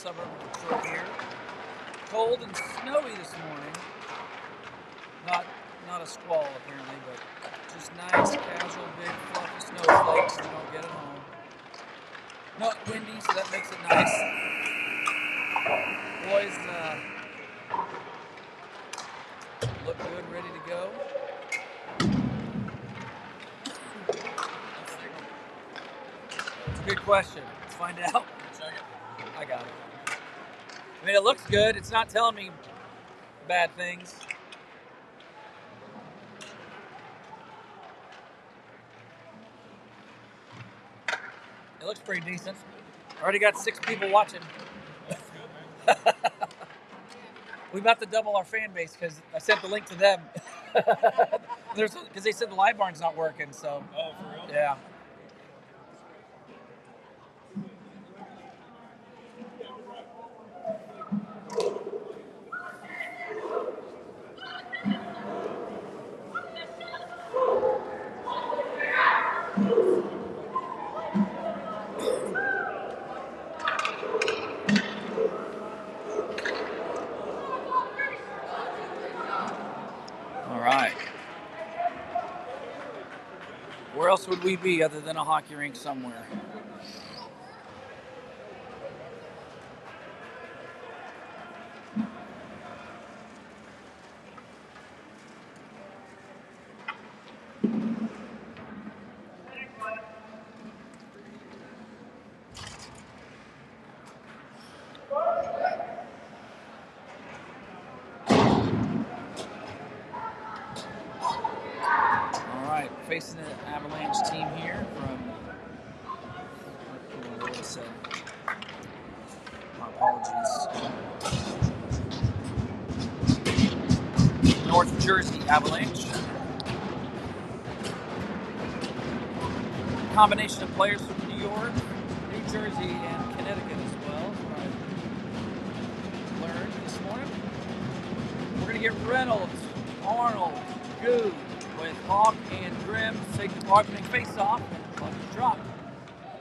suburb of Detroit here. Cold and snowy this morning. Not a squall apparently, but just nice, casual, big, fluffy snowflakes. You don't get at home. Not windy, so that makes it nice. Boys look good, ready to go. It's a good question. Let's find out. I got it. I mean, it looks good. It's not telling me bad things. It looks pretty decent. Already got 6 people watching. That's good, man. We about to double our fan base because I sent the link to them. Because they said the live barn's not working, so. Oh, for real? Yeah. All right. Where else would we be other than a hockey rink somewhere? Facing the Avalanche team here from, what I said, my apologies, North Jersey Avalanche. Combination of players from New York, New Jersey, and Connecticut as well, what I learned this morning. We're going to get Reynolds, Arnold, Goo, with Hawk and Grimm take the opening face-off, and puck is dropped.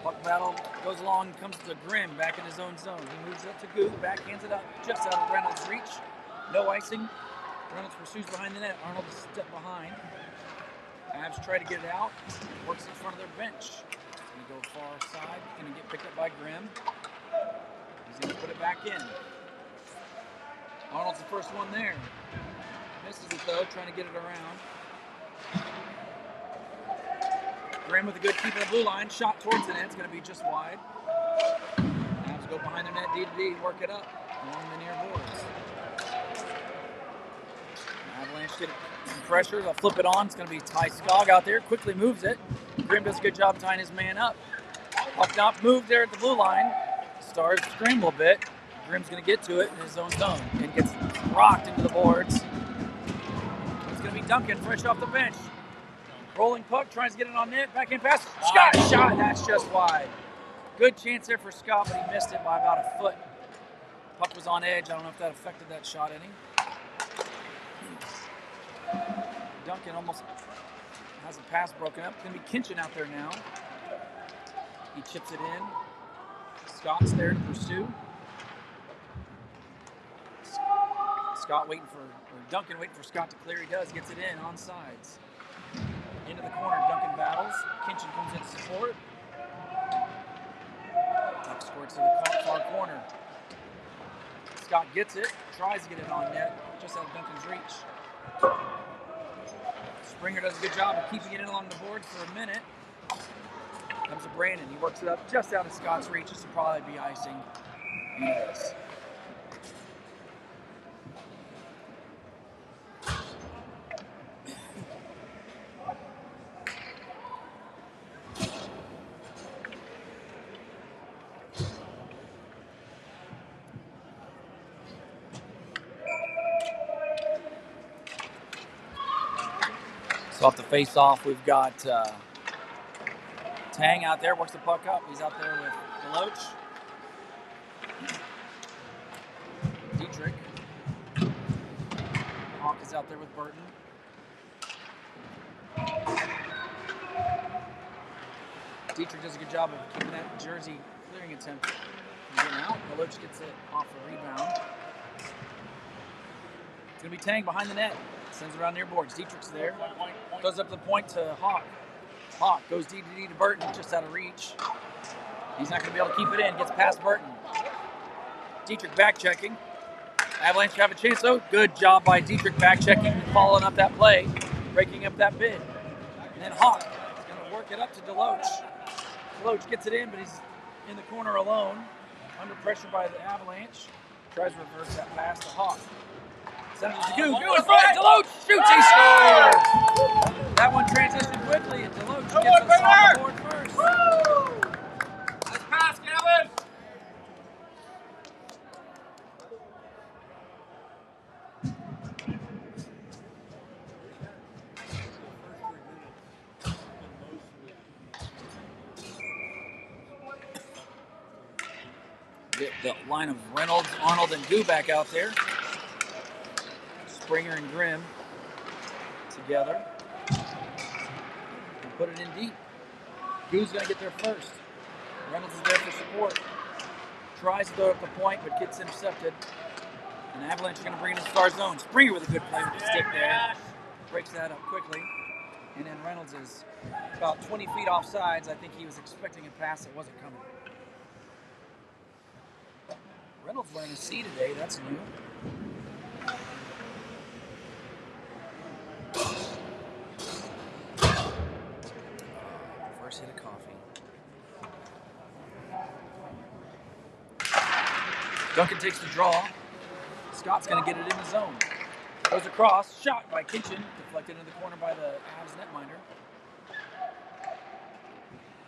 Puck battle goes along, comes to Grimm back in his own zone. He moves up to Goo, backhands it up just out of Reynolds' reach. No icing. Reynolds pursues behind the net. Arnold is a step behind. Avs try to get it out. Works in front of their bench. He's going to go far side. Going to get picked up by Grimm. He's going to put it back in. Arnold's the first one there. Misses it though, trying to get it around. Grimm with a good keep in the blue line. Shot towards the net. It's going to be just wide. Avs go behind their net, D to D, work it up along the near boards. Avalanche get some pressure. They'll flip it on. It's going to be Ty Skog out there. Quickly moves it. Grimm does a good job tying his man up. Puck not moved there at the blue line. Stars scramble a bit. Grimm's going to get to it in his own zone and gets rocked into the boards. It's going to be Duncan fresh off the bench. Rolling puck, tries to get it on net. Backhand pass. Scott shot. That's just wide. Good chance there for Scott, but he missed it by about a foot. Puck was on edge. I don't know if that affected that shot any. Duncan almost has a pass broken up. It's going to be Kinchin out there now. He chips it in. Scott's there to pursue. Duncan waiting for Scott to clear. He does. Gets it in on sides. Into the corner, Duncan battles. Kinchin comes in to support. Puck squirts to the far corner. Scott gets it, tries to get it on net, just out of Duncan's reach. Springer does a good job of keeping it in along the boards for a minute. Comes to Brandon. He works it up just out of Scott's reach. This will probably be icing. Yes. So off the face-off, we've got Tang out there, works the puck up. He's out there with Deloach. Dietrich. Hawk is out there with Burton. Dietrich does a good job of keeping that Jersey clearing attempt Again out. Deloach gets it off the rebound. It's going to be Tang behind the net. Sends it around near boards. Dietrich's there. Goes up to the point to Hawk. Hawk goes D to Burton, just out of reach. He's not going to be able to keep it in. Gets past Burton. Dietrich back checking. Avalanche have a chance though. Good job by Dietrich back checking and following up that play, breaking up that bid. And then Hawk is going to work it up to Deloach. Deloach gets it in, but he's in the corner alone, under pressure by the Avalanche. Tries to reverse that pass to Hawk. Sends it to Goo. Goo in front. Deloach shoots. He scores. That one transitioned quickly, and Deloach gets us on the board first. Woo! Nice pass, Kevin! The line of Reynolds, Arnold, and Goo back out there. Springer and Grimm together. And put it in deep. Goo's going to get there first. Reynolds is there for support. Tries to throw up the point, but gets intercepted. And Avalanche are going to bring it into our zone. Springer with a good play with the stick there. Breaks that up quickly. And then Reynolds is about 20 feet off sides. I think he was expecting a pass that wasn't coming. Reynolds wearing a C today. That's new. First hit of coffee. Duncan takes the draw. Scott's going to get it in the zone. Goes across. Shot by Kitchen. Deflected into the corner by the Avs netminder.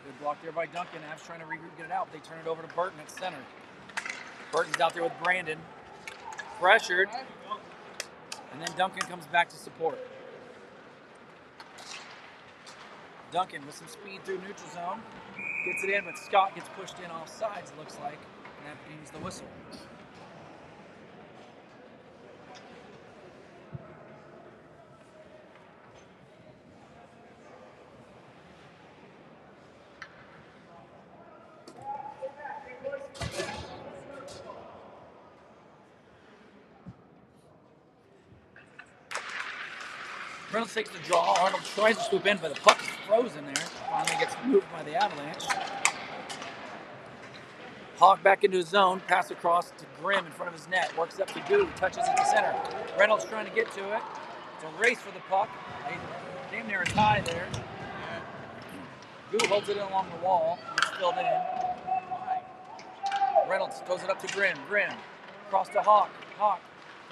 Good block there by Duncan. Avs trying to regroup, get it out. They turn it over to Burton at center. Burton's out there with Brandon. Pressured. And then Duncan comes back to support. Duncan with some speed through neutral zone. Gets it in, but Scott gets pushed in off sides, it looks like. And that means the whistle. Reynolds takes the draw. Arnold tries to swoop in, but the puck is frozen there. Finally gets moved by the Avalanche. Hawk back into his zone. Pass across to Grimm in front of his net. Works up to Goo. Touches it to center. Reynolds trying to get to it. It's a race for the puck. Damn near a tie there. Goo holds it in along the wall. It's filled in. Reynolds throws it up to Grimm. Grimm across to Hawk. Hawk.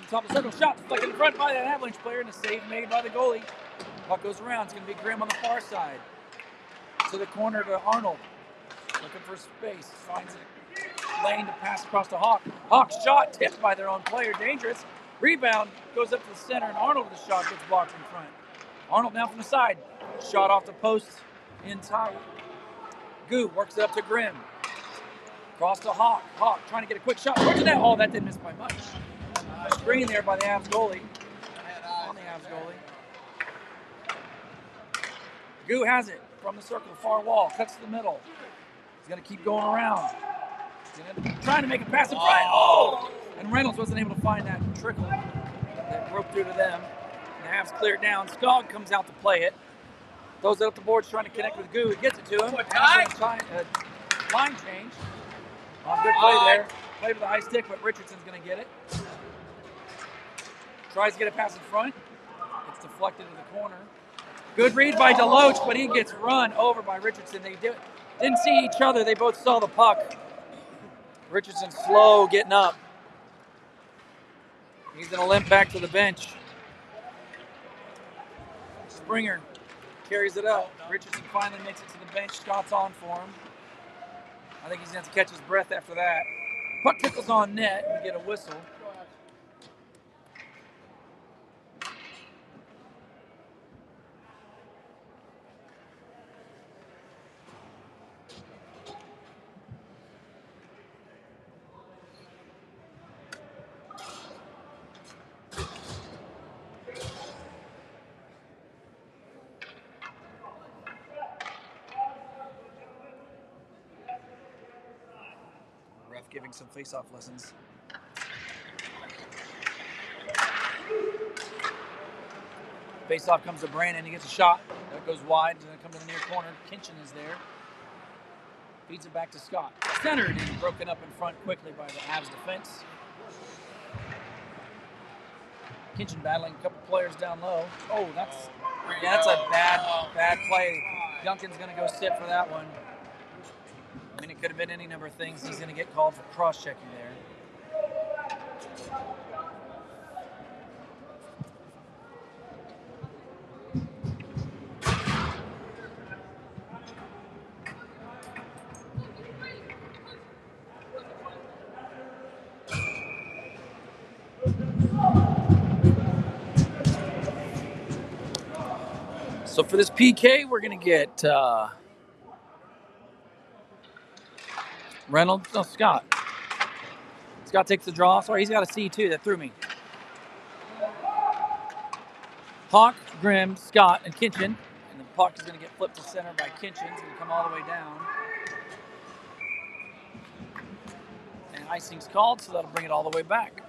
Top of the circle, shot deflected in front by that Avalanche player, and a save made by the goalie. Puck goes around. It's going to be Grimm on the far side. To the corner to Arnold. Looking for space. Finds a lane to pass across to Hawk. Hawk shot tipped by their own player. Dangerous. Rebound goes up to the center, and Arnold with the shot gets blocked in front. Arnold now from the side. Shot off the post in tight. Goo works it up to Grimm. Cross to Hawk. Hawk trying to get a quick shot. Towards the net. Oh, that didn't miss by much. Screen there by the Avs goalie. On the Avs goalie. Goo has it from the circle, far wall, cuts to the middle. He's going to keep going around. Trying to make a pass in front. Oh! And Reynolds wasn't able to find that trickle that broke through to them. And the Avs clear it down. Skog comes out to play it. Throws it up the boards, trying to connect with Goo. He gets it to him. Line change. Good play there. Play to the high stick, but Richardson's going to get it. Tries to get a pass in front. It's deflected to the corner. Good read by Deloach, but he gets run over by Richardson. They didn't see each other. They both saw the puck. Richardson slow getting up. He's going to limp back to the bench. Springer carries it up. Richardson finally makes it to the bench. Scott's on for him. I think he's going to have to catch his breath after that. Puck tickles on net. We get a whistle. giving some face-off lessons. Face-off comes to Brandon. He gets a shot. That goes wide. It's going to come to the near corner. Kinchin is there. Feeds it back to Scott. Centered and broken up in front quickly by the Avs defense. Kinchin battling a couple players down low. Oh, that's a bad play. Duncan's going to go sit for that one. I mean, it could have been any number of things. He's going to get called for cross-checking there. So for this PK, we're going to get Reynolds. No, Scott. Scott takes the draw. Sorry, he's got a C too. That threw me. Hawk, Grimm, Scott, and Kinchin. And the puck is going to get flipped to center by Kinchin. It's going to come all the way down. And icing's called, so that'll bring it all the way back.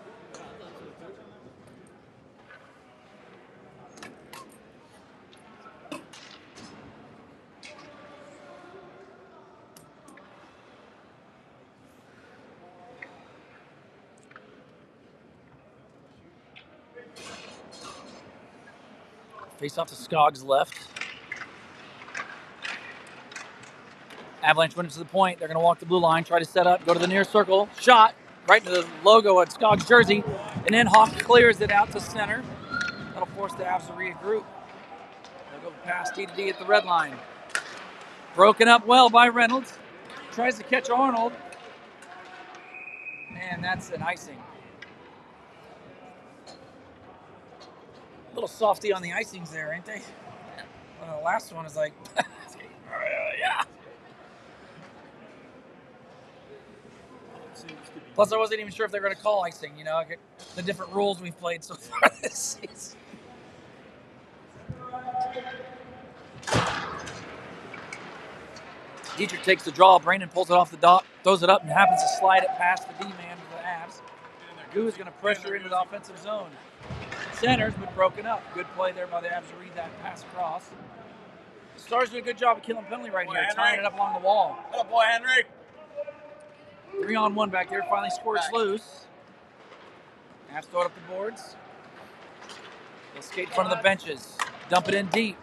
Face off to Skog's left. Avalanche went to the point. They're going to walk the blue line, try to set up, go to the near circle. Shot right into the logo on Skog's jersey. And then Hawk clears it out to center. That'll force the Avs to regroup. They'll go past D at the red line. Broken up well by Reynolds. Tries to catch Arnold. And that's an icing. A little softy on the icings there, ain't they? Well, the last one is like, yeah. Plus, I wasn't even sure if they were going to call icing. You know, the different rules we've played so far this season. Dietrich takes the draw. Brandon pulls it off the dot, throws it up, and happens to slide it past the D-man for the Avs. Goo is going to pressure into the offensive zone. Center's been broken up. Good play there by the Avs to read that pass across. The Stars do a good job of killing penalty right here, tying it up along the wall. Good boy, Henry. 3-on-1 back there. Finally squirts loose. Avs throw it up the boards. They'll skate in front of the benches. Dump it in deep.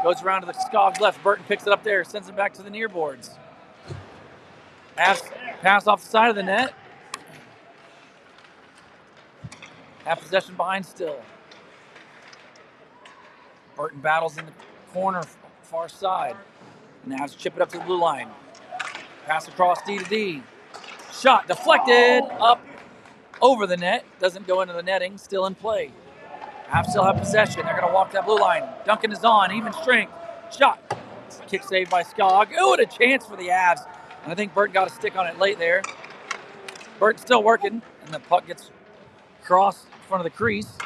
Goes around to the Skog's left. Burton picks it up there. Sends it back to the near boards. Avs pass off the side of the net. Half possession behind still. Burton battles in the corner, far side. And now chip it up to the blue line. Pass across D. Shot deflected up over the net. Doesn't go into the netting. Still in play. Avs still have possession. They're going to walk that blue line. Duncan is on. Even strength. Shot. Kick saved by Skog. Oh, and a chance for the Avs. And I think Burton got a stick on it late there. Burton's still working. And the puck gets crossed in front of the crease.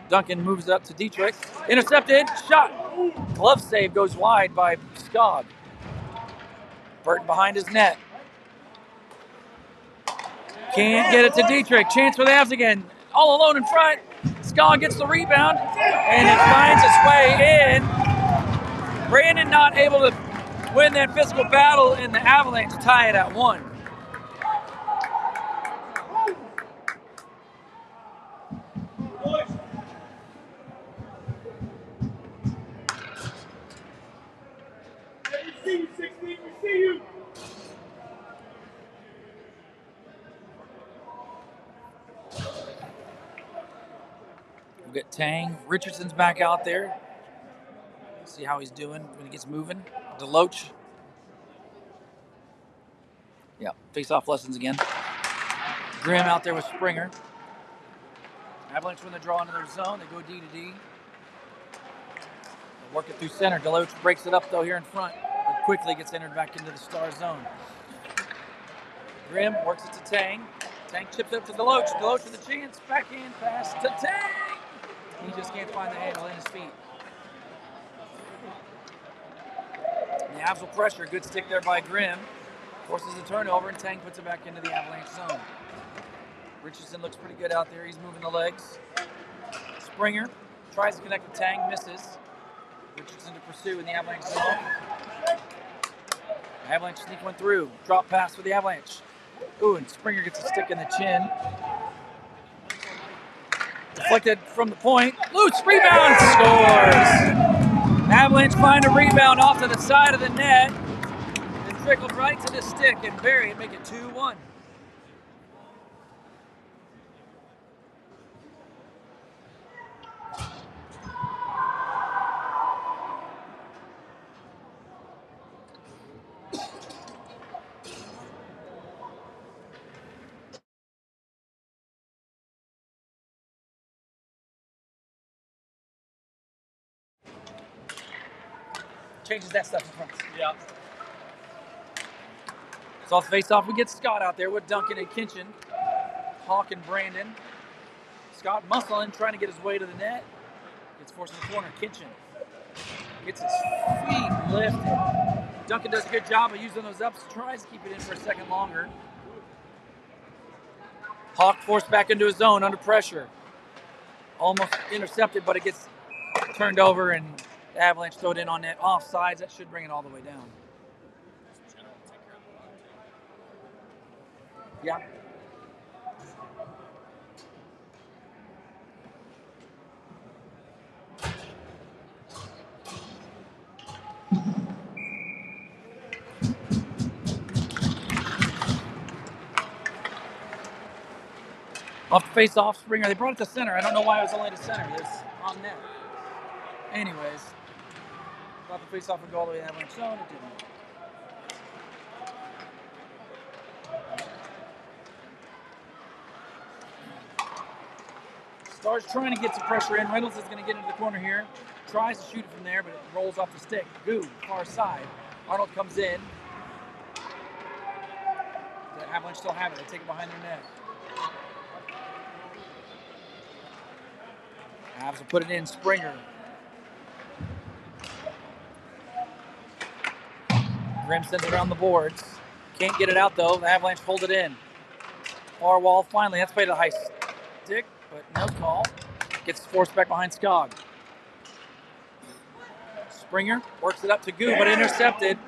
Duncan moves it up to Dietrich. Intercepted. Shot. Glove save goes wide by Skog. Burton behind his net. Can't get it to Dietrich. Chance for the Avs again. All alone in front. Skog gets the rebound. And it finds its way in. Brandon not able to win that physical battle, and the Avalanche tie it at 1. We'll get Tang. Richardson's back out there. See how he's doing when he gets moving. Deloach. Yeah, face-off lessons again. Grimm out there with Springer. Avalanche win the draw into their zone. They go D. They work it through center. Deloach breaks it up, though, here in front. But quickly gets entered back into the Star zone. Grimm works it to Tang. Tang chips it up to Deloach. Deloach with a chance. Backhand pass to Tang. He just can't find the handle in his feet. And the Avs will pressure. Good stick there by Grimm. Forces a turnover, and Tang puts it back into the Avalanche zone. Richardson looks pretty good out there. He's moving the legs. Springer tries to connect with Tang, misses. Richardson to pursue in the Avalanche zone. Avalanche sneak one through. Drop pass for the Avalanche. Ooh, and Springer gets a stick in the chin. Deflected from the point. Loose rebound, scores! Avalanche find a rebound off to the side of the net. It trickled right to the stick and bury it, make it 2-1. Changes that stuff in front. Yeah. So off the face-off, we get Scott out there with Duncan and Kinchin. Hawk and Brandon. Scott muscling, trying to get his way to the net. Gets forced in the corner. Kinchin gets his feet lifted. Duncan does a good job of using those ups, tries to keep it in for a second longer. Hawk forced back into his zone under pressure. Almost intercepted, but it gets turned over, and the Avalanche throw it in on net. Offsides, that should bring it all the way down. Yeah. Off the face-off, Springer. They brought it to center. I don't know why it was only to center. It was on net. Anyways, thought the face-off would go all the way to the Avalanche zone. It didn't. Stars trying to get some pressure in. Reynolds is going to get into the corner here. Tries to shoot it from there, but it rolls off the stick. Goo, far side. Arnold comes in. The Avalanche still have it. They take it behind their net. Avs will put it in. Springer. Grimm sends it around the boards. Can't get it out, though. The Avalanche hold it in. Far wall finally. That's played a high stick, but no call. Gets forced back behind Skog. Springer works it up to Goo, but intercepted.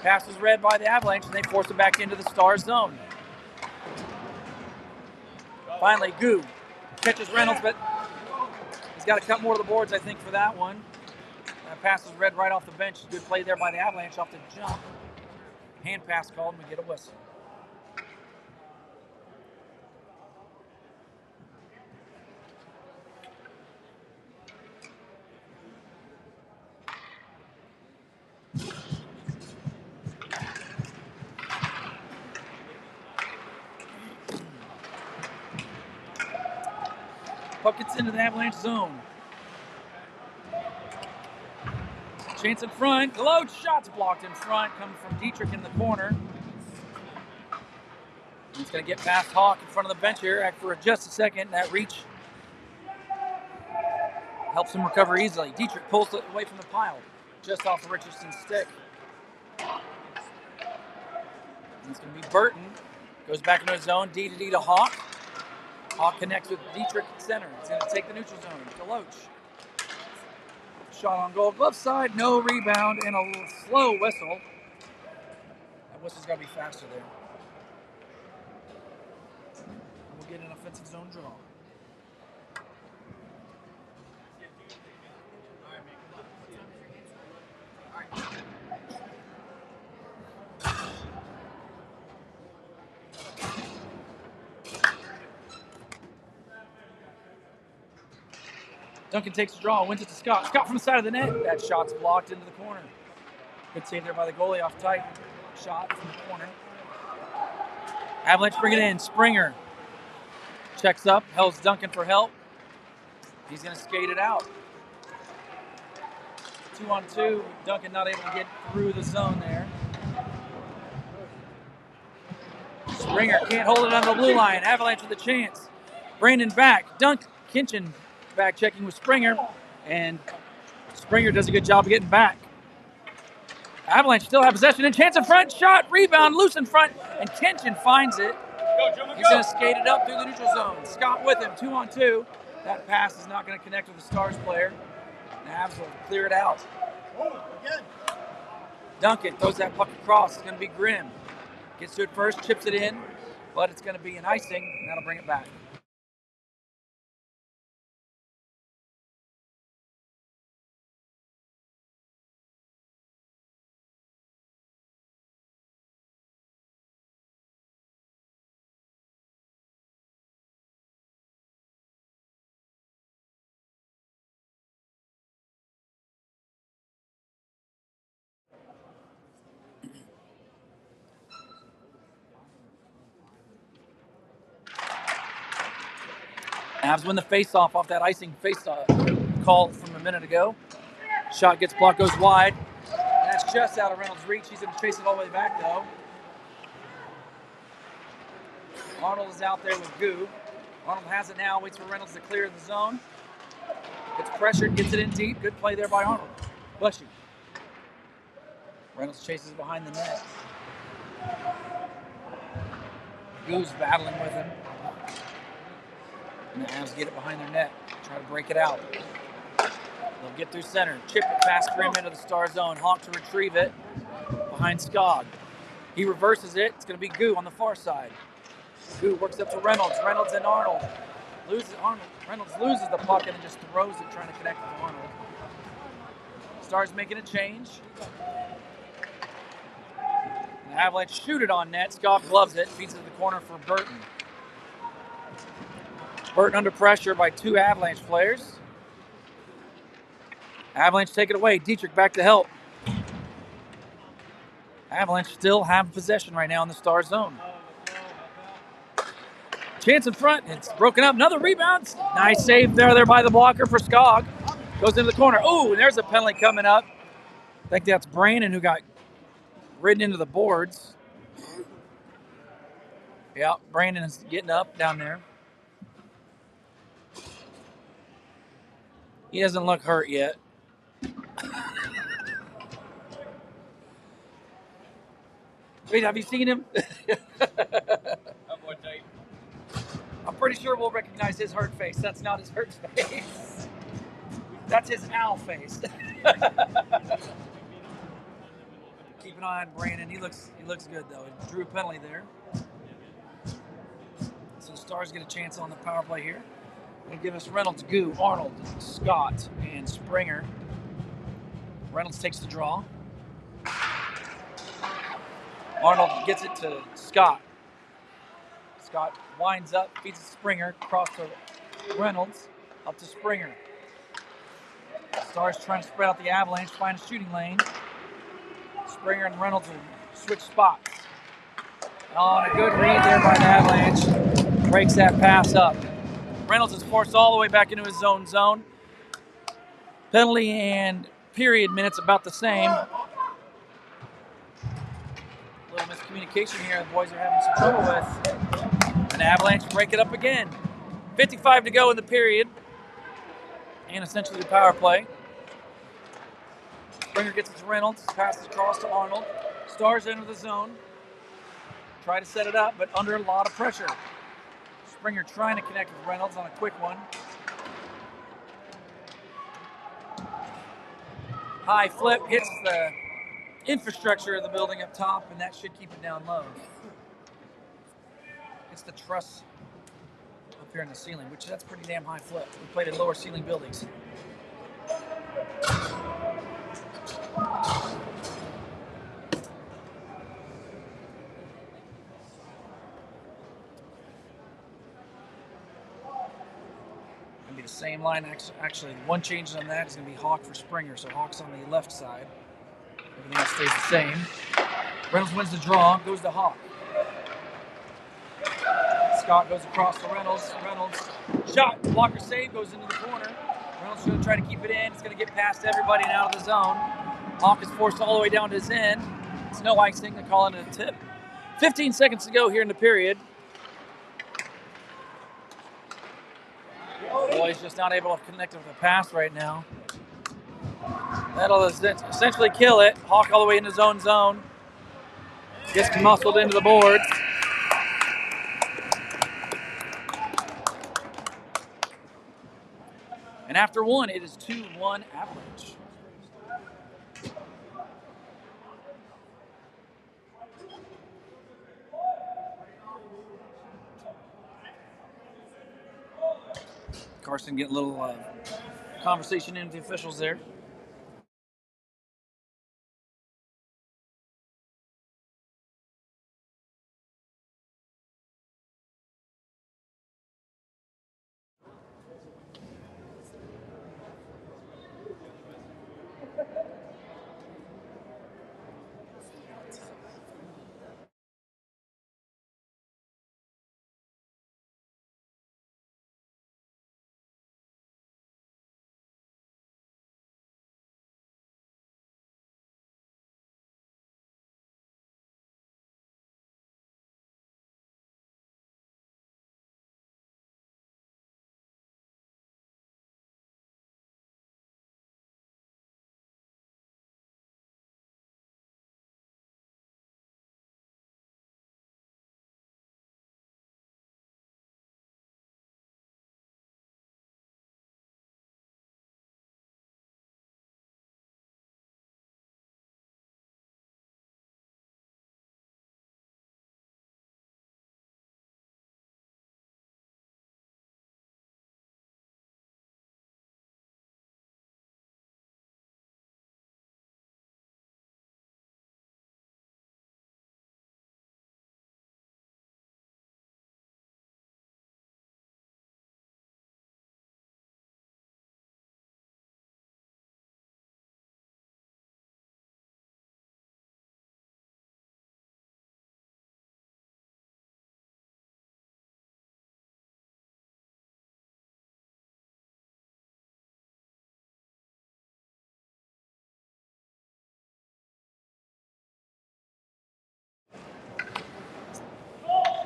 Pass was read by the Avalanche, and they force it back into the Stars zone. Finally, Goo catches Reynolds, but he's got to cut more to the boards, I think, for that one. That pass was read right off the bench. Good play there by the Avalanche off the jump. Hand pass called, and we get a whistle. Puck gets into the Avalanche zone. Chance in front. Deloach shot's blocked in front. Coming from Dietrich in the corner. He's going to get past Hawk in front of the bench here for just a second. That reach helps him recover easily. Dietrich pulls it away from the pile. Just off of Richardson's stick. And it's going to be Burton. Goes back into his zone. D to Hawk. Hawk connects with Dietrich at center. He's going to take the neutral zone. Deloach. Shot on goal. Glove side. No rebound. And a slow whistle. That whistle's got to be faster there. We'll get an offensive zone draw. Duncan takes the draw, wins it to Scott. Scott from the side of the net. That shot's blocked into the corner. Good save there by the goalie off tight. Shot from the corner. Avalanche bring it in. Springer checks up, helps Duncan for help. He's going to skate it out. 2-on-2. Duncan not able to get through the zone there. Springer can't hold it on the blue line. Avalanche with a chance. Brandon back. Kinchin back checking with Springer, and Springer does a good job of getting back. Avalanche still have possession and chance in front. Shot, rebound, loose in front, and Kenshin finds it. He's going to skate it up through the neutral zone. Scott with him, 2-on-2. That pass is not going to connect with the Stars player. The Avs will clear it out. Duncan throws that puck across. It's going to be Grimm. Gets to it first, chips it in, but it's going to be an icing, and that'll bring it back. Avs win the face-off off that icing face-off call from a minute ago. Shot gets blocked, goes wide. That's just out of Reynolds' reach. He's going to chase it all the way back, though. Arnold is out there with Goo. Arnold has it now, waits for Reynolds to clear the zone. Gets pressured, gets it in deep. Good play there by Arnold. Bless you. Reynolds chases behind the net. Goo's battling with him. And the Avs get it behind their net. Try to break it out. They'll get through center. Chip it past Grimm into the Star zone. Hawk to retrieve it behind Skog. He reverses it. It's going to be Goo on the far side. Goo works up to Reynolds. Reynolds and Arnold. Reynolds loses the puck and then just throws it, trying to connect with Arnold. Stars making a change. And the Avalanche shoot it on net. Skog gloves it. Feeds it to the corner for Burton. Burton under pressure by two Avalanche players. Avalanche take it away. Dietrich back to help. Avalanche still have possession right now in the Star zone. Chance in front. It's broken up. Another rebound. Nice save there by the blocker for Skog. Goes into the corner. Ooh, and there's a penalty coming up. I think that's Brandon who got ridden into the boards. Yeah, Brandon is getting up down there. He doesn't look hurt yet. Wait, have you seen him? I'm pretty sure we'll recognize his hurt face. That's not his hurt face. That's his owl face. Keep an eye on Brandon. He looks good though. He drew a penalty there. So the Stars get a chance on the power play here. They'll give us Reynolds, Goo, Arnold, Scott, and Springer. Reynolds takes the draw. Arnold gets it to Scott. Scott winds up, feeds it to Springer, across to Reynolds, up to Springer. Stars trying to spread out the Avalanche, find a shooting lane. Springer and Reynolds will switch spots. Oh, and a good read there by the Avalanche. Breaks that pass up. Reynolds is forced all the way back into his own zone. Penalty and period minutes about the same. A little miscommunication here the boys are having some trouble with. And the Avalanche break it up again. 55 to go in the period. And essentially the power play. Springer gets it to Reynolds, passes across to Arnold. Stars enter the zone. Try to set it up, but under a lot of pressure. Springer trying to connect with Reynolds on a quick one. High flip hits the infrastructure of the building up top, and that should keep it down low. It's the truss up here in the ceiling, which that's pretty damn high flip. We played in lower ceiling buildings. Be the same line. Actually, one change on that is going to be Hawk for Springer. So Hawk's on the left side. Everything else stays the same. Reynolds wins the draw, goes to Hawk. Scott goes across to Reynolds. Reynolds shot, blocker save, goes into the corner. Reynolds is going to try to keep it in. It's going to get past everybody and out of the zone. Hawk is forced all the way down to his end. It's no icing. They call it a tip. 15 seconds to go here in the period. Boys just not able to connect with the pass right now. That'll essentially kill it. Hawk all the way into zone. Gets muscled into the boards. And after one, it is 2-1 Avalanche. Carson getting a little conversation in with the officials there.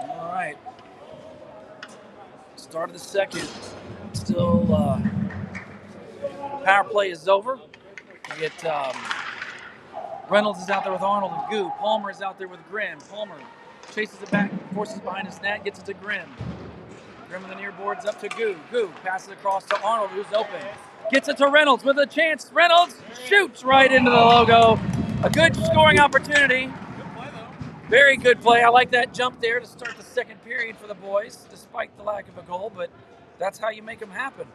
All right. Start of the second. Still, power play is over. You get Reynolds is out there with Arnold and Goo. Palmer is out there with Grimm. Palmer chases it back, forces behind his net, gets it to Grimm. Grimm with the near boards up to Goo. Goo passes it across to Arnold, who's open. Gets it to Reynolds with a chance. Reynolds shoots right into the logo. A good scoring opportunity. Good play, though. Very good play. I like that jump there to start the second period for the boys, despite the lack of a goal, but that's how you make them happen.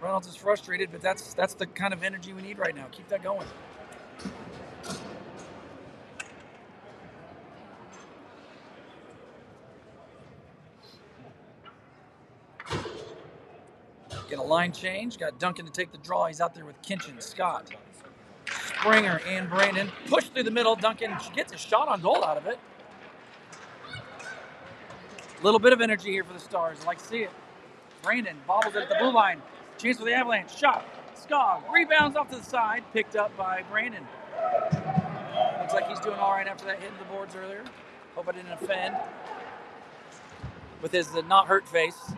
Reynolds is frustrated, but that's the kind of energy we need right now. Keep that going. Get a line change. Got Duncan to take the draw. He's out there with Kinchin, Scott, Springer, and Brandon. Push through the middle. Duncan gets a shot on goal out of it. A little bit of energy here for the Stars. I like to see it. Brandon bobbles it at the blue line. Chance for the Avalanche. Shot. Skog rebounds off to the side. Picked up by Brandon. Looks like he's doing all right after that hit in the boards earlier. Hope I didn't offend. With his not hurt face.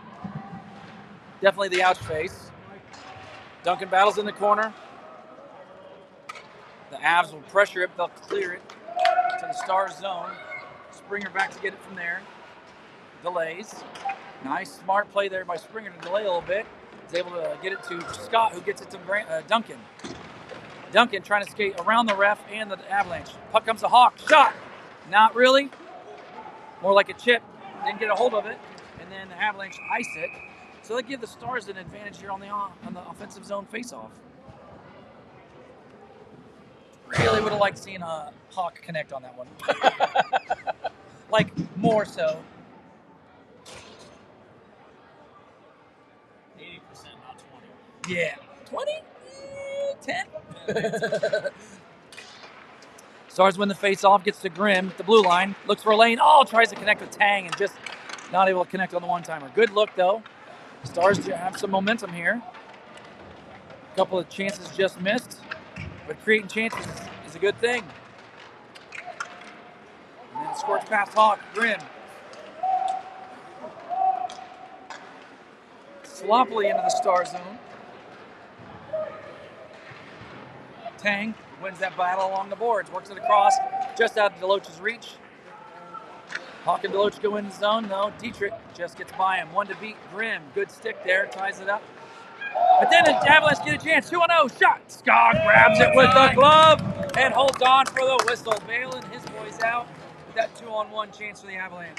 Definitely the ouch face. Duncan battles in the corner. The Avs will pressure it. They'll clear it to the Stars zone. Springer back to get it from there. Delays. Nice, smart play there by Springer to delay a little bit. He's able to get it to Scott, who gets it to Duncan. Duncan trying to skate around the ref and the Avalanche. Puck comes to Hawk. Shot. Not really. More like a chip. Didn't get a hold of it. And then the Avalanche ice it. So they give the Stars an advantage here on the offensive zone faceoff. Really would have liked seeing a Hawk connect on that one. Like, more so. 80%, not 20. Yeah. 20? 10? Stars win the face-off, gets to Grimm at the blue line, looks for a lane. Oh, tries to connect with Tang and just not able to connect on the one-timer. Good look, though. Stars have some momentum here. A couple of chances just missed, but creating chances is a good thing. And then squirts past Hawk. Grimm. Sloppily into the Star zone. Tang wins that battle along the boards, works it across, just out of Deloach's reach. Hawk and Deloach go in the zone. No, Dietrich just gets by him. One to beat. Grimm, good stick there, ties it up. But then the Avalanche get a chance. 2-0 shot. Scott grabs it with the glove and holds on for the whistle. Balin, his boys out with that 2-on-1 chance for the Avalanche.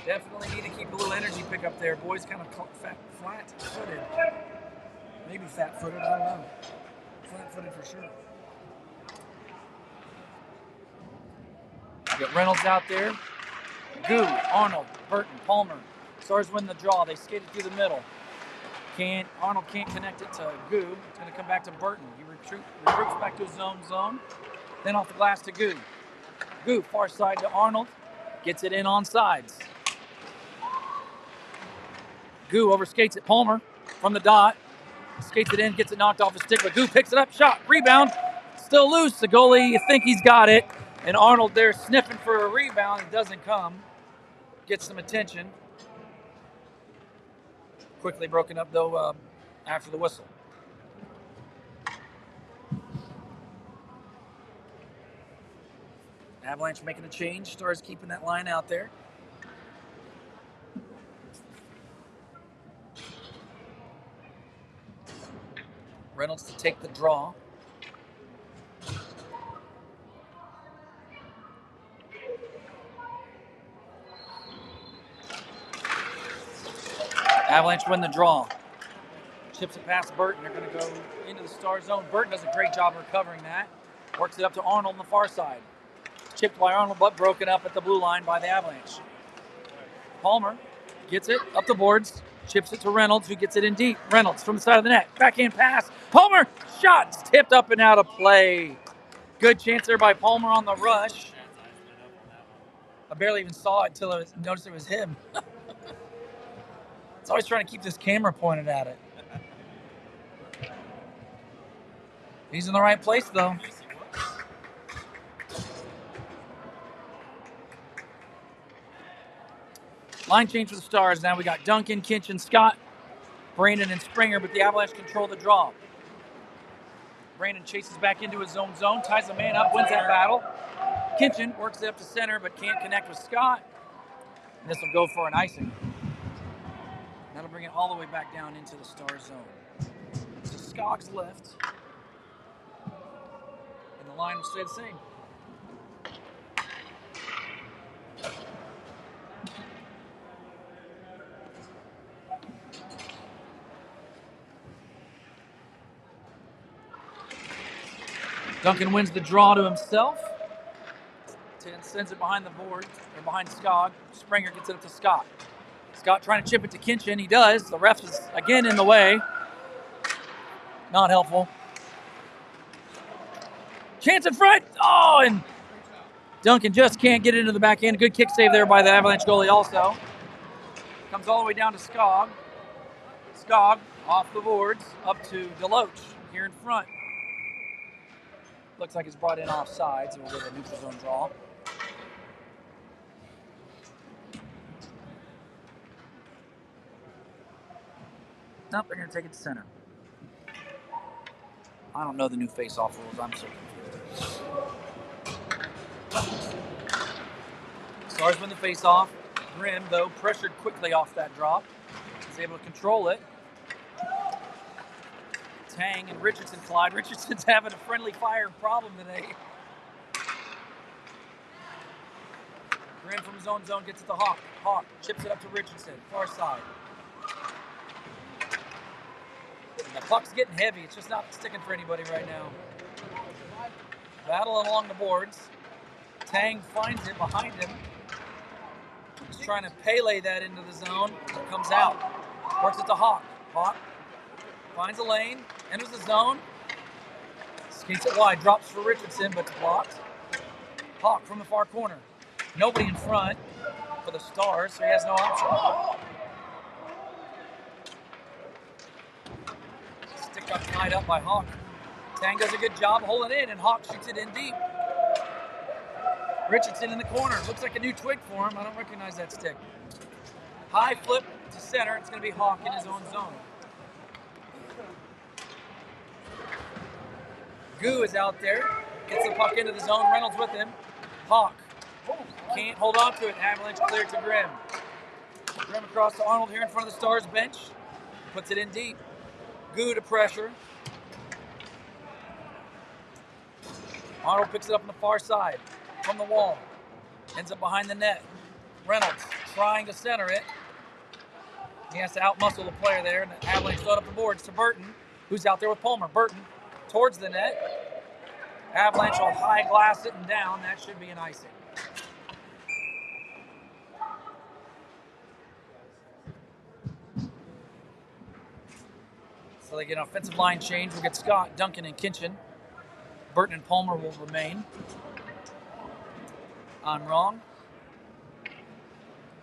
Definitely need to keep a little energy pick up there. Boys kind of flat-footed. Maybe fat-footed, I don't know. Flat-footed for sure. Got Reynolds out there. Goo, Arnold, Burton, Palmer. Stars win the draw. They skated through the middle. Arnold can't connect it to Goo. It's going to come back to Burton. He regroups back to his own zone. Then off the glass to Goo. Goo, far side to Arnold. Gets it in on sides. Goo overskates it. Palmer from the dot. Skates it in, gets it knocked off his stick, but Goo picks it up. Shot, rebound. Still loose. The goalie, you think he's got it. And Arnold there sniffing for a rebound. It doesn't come. Gets some attention. Quickly broken up, though, after the whistle. Avalanche making a change. Stars keeping that line out there. Reynolds to take the draw. Avalanche win the draw. Chips it past Burton. They're going to go into the Star zone. Burton does a great job recovering that. Works it up to Arnold on the far side. Chipped by Arnold, but broken up at the blue line by the Avalanche. Palmer gets it up the boards. Chips it to Reynolds, who gets it in deep. Reynolds from the side of the net. Backhand pass. Palmer, shots tipped up and out of play. Good chance there by Palmer on the rush. I barely even saw it until I noticed it was him. It's always trying to keep this camera pointed at it. He's in the right place, though. Line change for the Stars. Now we got Duncan, Kinch, Scott, Brandon, and Springer, but the Avalanche control the draw. Brandon chases back into his own zone, ties a man up, wins that battle. Kinchin works it up to center, but can't connect with Scott. And this will go for an icing. That'll bring it all the way back down into the Star zone. So Skog's left. And the line will stay the same. Duncan wins the draw to himself. Sends it behind the board, or behind Skog. Springer gets it up to Scott. Scott trying to chip it to Kinchin. He does. The ref is again in the way. Not helpful. Chance in front. Oh, and Duncan just can't get it into the backhand. Good kick save there by the Avalanche goalie also. Comes all the way down to Skog. Skog off the boards up to Deloach here in front. Looks like it's brought in offside, so we'll get a neutral zone draw. Nope, they're going to take it to center. I don't know the new face-off rules. I'm so confused. Stars win the face-off. Grimm, though, pressured quickly off that drop. Is able to control it. Tang and Richardson collide. Richardson's having a friendly fire problem today. Grimm from his own zone gets it to Hawk. Hawk chips it up to Richardson, far side. And the puck's getting heavy. It's just not sticking for anybody right now. Battling along the boards. Tang finds it behind him. He's trying to Pele that into the zone. It comes out. Works it to Hawk. Hawk finds a lane. Enters the zone. Skates it wide. Drops for Richardson, but it's blocked. Hawk from the far corner. Nobody in front for the Stars, so he has no option. Stick got tied up by Hawk. Tang does a good job holding it in, and Hawk shoots it in deep. Richardson in the corner. Looks like a new twig for him. I don't recognize that stick. High flip to center. It's going to be Hawk in his own zone. Goo is out there. Gets the puck into the zone. Reynolds with him. Hawk can't hold on to it. Avalanche clear to Grimm. Grimm across to Arnold here in front of the Stars bench. Puts it in deep. Goo to pressure. Arnold picks it up on the far side from the wall. Ends up behind the net. Reynolds trying to center it. He has to outmuscle the player there, and the Avalanche throw it up the boards to Burton, who's out there with Palmer. Burton towards the net. Avalanche will high glass it and down. That should be an icing. So they get an offensive line change. We'll get Scott, Duncan, and Kinchin. Burton and Palmer will remain. I'm wrong.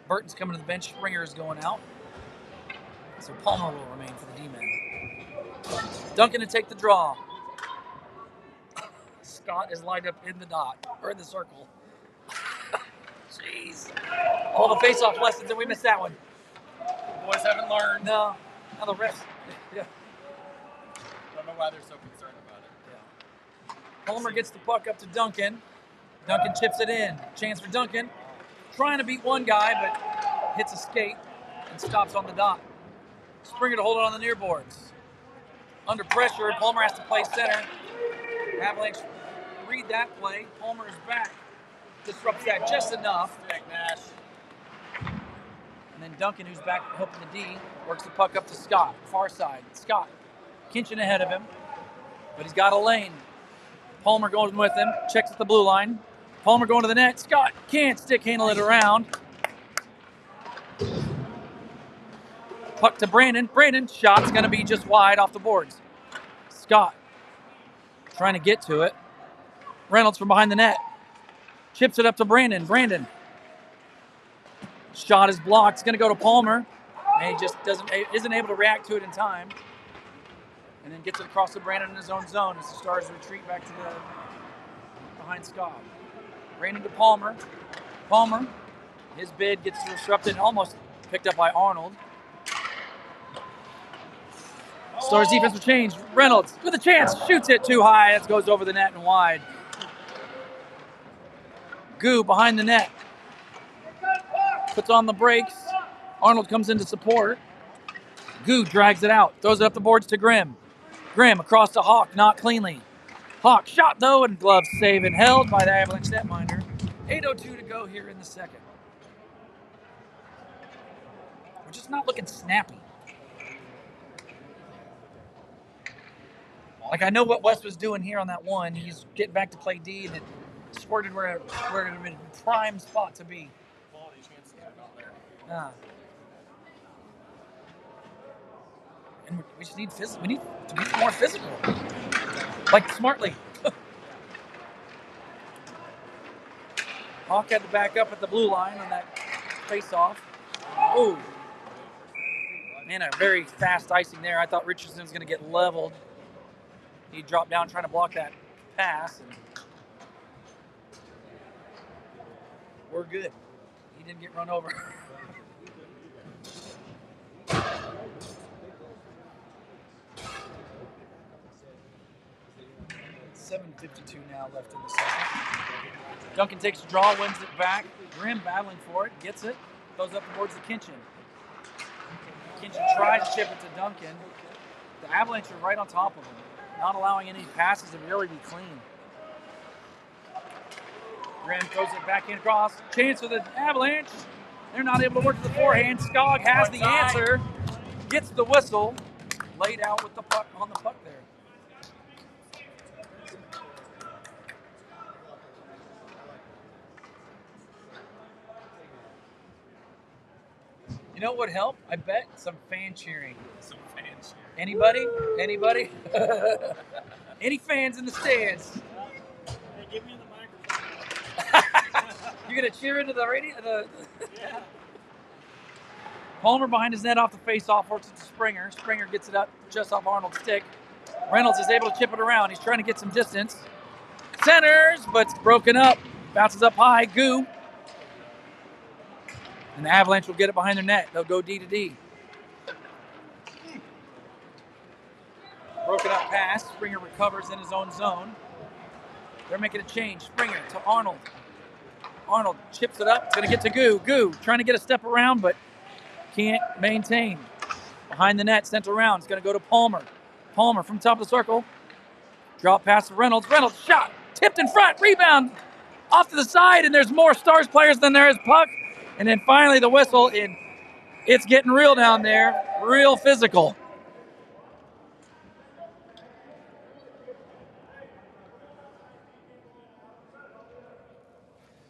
Burton's coming to the bench. Springer is going out. So Palmer will remain for the D-men. Duncan to take the draw. Scott is lined up in the dot, or in the circle. Jeez. All the face-off lessons, and we missed that one. The boys haven't learned. No. Now the refs. Yeah. Don't know why they're so concerned about it. Yeah. Palmer gets the puck up to Duncan. Duncan chips it in. Chance for Duncan. Trying to beat one guy, but hits a skate and stops on the dot. Springer to hold it on the near boards. Under pressure, Palmer has to play center. Avalanche read that play. Palmer is back. Disrupts that just enough. Nash. And then Duncan, who's back helping the D, works the puck up to Scott, far side. Scott, Kinchin ahead of him, but he's got a lane. Palmer going with him, checks at the blue line. Palmer going to the net. Scott can't stick handle it around. Puck to Brandon. Brandon, shot's going to be just wide off the boards. Scott trying to get to it. Reynolds from behind the net. Chips it up to Brandon. Brandon. Shot is blocked. It's going to go to Palmer. And he just isn't able to react to it in time. And then gets it across to Brandon in his own zone as the Stars retreat back to the behind Scott. Brandon to Palmer. Palmer, his bid gets disrupted and almost picked up by Arnold. Stars defense will change. Reynolds with a chance, shoots it too high. That goes over the net and wide. Goo behind the net. Puts on the brakes. Arnold comes in to support. Goo drags it out. Throws it up the boards to Grimm. Grimm across to Hawk, not cleanly. Hawk shot though, and glove save and held by the Avalanche netminder. 8:02 to go here in the second. We're just not looking snappy. Like, I know what West was doing here on that one. He's getting back to play D, and it squirted where it would have been a prime spot to be. Quality chances are not there. Yeah. And we just need we need to be more physical. Like, smartly. Hawk had to back up at the blue line on that face-off. Oh. Man, a very fast icing there. I thought Richardson was going to get leveled. He dropped down trying to block that pass. And we're good. He didn't get run over. $7:52 now left in the second. Duncan takes a draw, wins it back. Grimm battling for it, gets it, throws up towards the Kinchin. Kinchin tries to chip it to Duncan. The Avalanche are right on top of him, not allowing any passes to really be clean. Grimm throws it back in across. Chance for the Avalanche. They're not able to work to the forehand. Skog has the answer. Gets the whistle. Laid out with the puck on the puck there. You know what would help? I bet some fan cheering. Some fan cheering. Anybody? Anybody? Any fans in the stands? Hey, give me the microphone. You're gonna cheer into the radio? Yeah. Palmer behind his net off the face-off, works it to Springer. Springer gets it up just off Arnold's stick. Reynolds is able to chip it around. He's trying to get some distance. Centers, but it's broken up. Bounces up high. Goo. And the Avalanche will get it behind their net. They'll go D to D. Broken up pass. Springer recovers in his own zone. They're making a change. Springer to Arnold. Arnold chips it up. It's going to get to Goo. Goo trying to get a step around, but can't maintain. Behind the net, sent around. It's going to go to Palmer. Palmer from top of the circle. Drop pass to Reynolds. Reynolds shot. Tipped in front. Rebound. Off to the side, and there's more Stars players than there is puck. And then finally the whistle, and it's getting real down there. Real physical.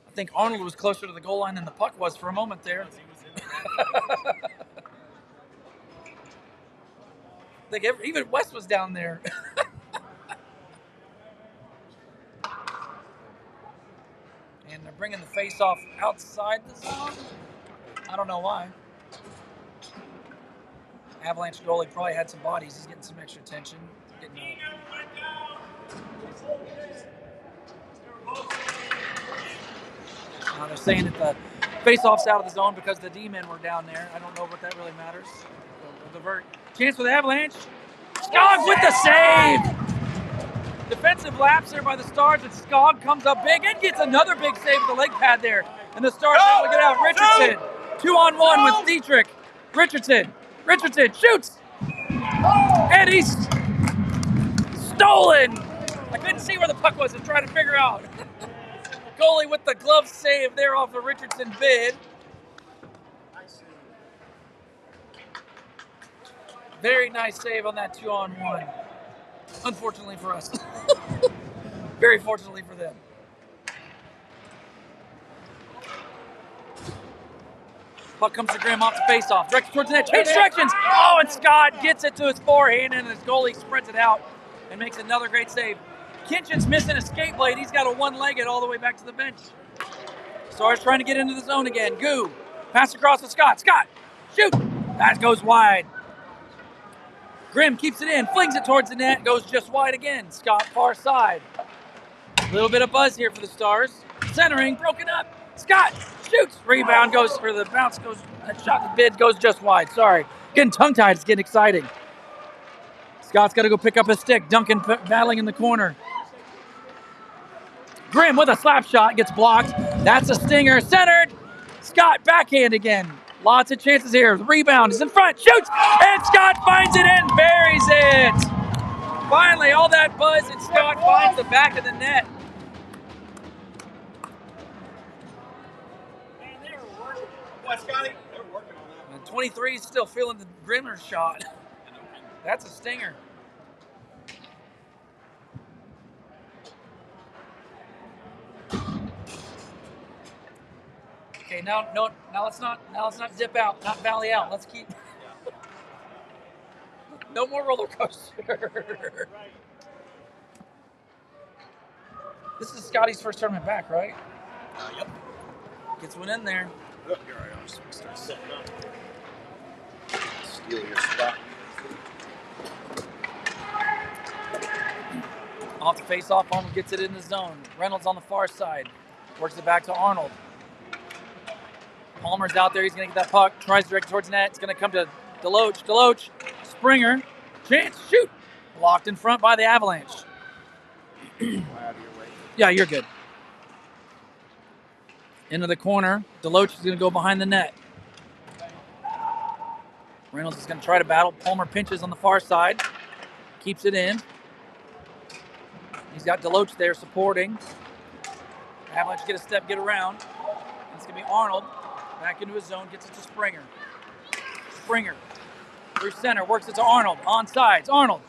I think Arnold was closer to the goal line than the puck was for a moment there. I think even West was down there. And they're bringing the face-off outside the zone. I don't know why. Avalanche goalie probably had some bodies. He's getting some extra attention. They're saying that the face-off's out of the zone because the D-men were down there. I don't know what that really matters. Chance for the Avalanche. Skog with the save! Defensive lapse there by the Stars, and Skog comes up big and gets another big save with the leg pad there. And the Stars able to get out. Richardson, 2-on-1 with Dietrich. Richardson shoots! And he's stolen! I couldn't see where the puck was and trying to figure out. Goalie with the glove save there off the Richardson bid. Very nice save on that 2-on-1. Unfortunately for us. Very fortunately for them. Puck comes to Graham off the face-off. Directed towards the net. Change directions. Oh, and Scott gets it to his forehand, and his goalie sprints it out and makes another great save. Kinchin's missing a skate blade. He's got a one-legged all the way back to the bench. Stars trying to get into the zone again. Goo. Pass across to Scott. Scott. Shoot. That goes wide. Grimm keeps it in. Flings it towards the net. Goes just wide again. Scott far side. A little bit of buzz here for the Stars. Centering. Broken up. Scott shoots. Rebound goes for the bounce. That shot, the bid goes just wide. Sorry. Getting tongue-tied. It's getting exciting. Scott's got to go pick up his stick. Duncan battling in the corner. Grimm with a slap shot. Gets blocked. That's a stinger. Centered. Scott backhand again. Lots of chances here. The rebound is in front. Shoots. And Scott finds it and buries it. Finally, all that buzz, and Scott finds the back of the net. Boy, Scotty, they were working on that. And 23 is still feeling the Grimmer shot. That's a stinger. Okay, now let's not dip out, not valley out. Let's keep. No more roller coaster. This is Scotty's first tournament back, right? Yep. Gets one in there. Oh, here I am. Just start setting up. Steal your spot. Off the face-off, Arnold gets it in the zone. Reynolds on the far side. Works it back to Arnold. Palmer's out there. He's going to get that puck. Tries to direct it towards net. It's going to come to Deloach. Deloach. Springer. Chance. Shoot. Blocked in front by the Avalanche. Yeah, you're good. Into the corner. Deloach is going to go behind the net. Reynolds is going to try to battle. Palmer pinches on the far side. Keeps it in. He's got Deloach there supporting. Avalanche get a step, get around. It's going to be Arnold. Back into his zone, gets it to Springer. Springer through center, works it to Arnold. On sides, Arnold.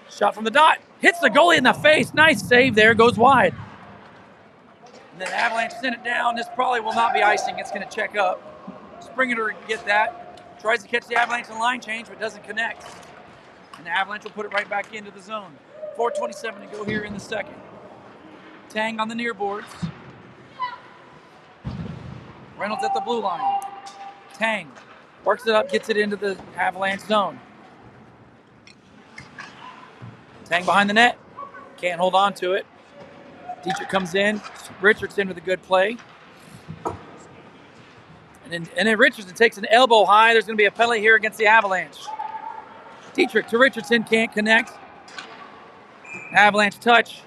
Shot from the dot. Hits the goalie in the face. Nice save there, goes wide. And then Avalanche sent it down. This probably will not be icing. It's going to check up. Springer to get that. Tries to catch the Avalanche in line change, but doesn't connect. And the Avalanche will put it right back into the zone. 4:27 to go here in the second. Tang on the near boards. Reynolds at the blue line. Tang works it up, gets it into the Avalanche zone. Tang behind the net. Can't hold on to it. Dietrich comes in. Richardson with a good play. And then Richardson takes an elbow high. There's going to be a penalty here against the Avalanche. Dietrich to Richardson, can't connect. Avalanche touch.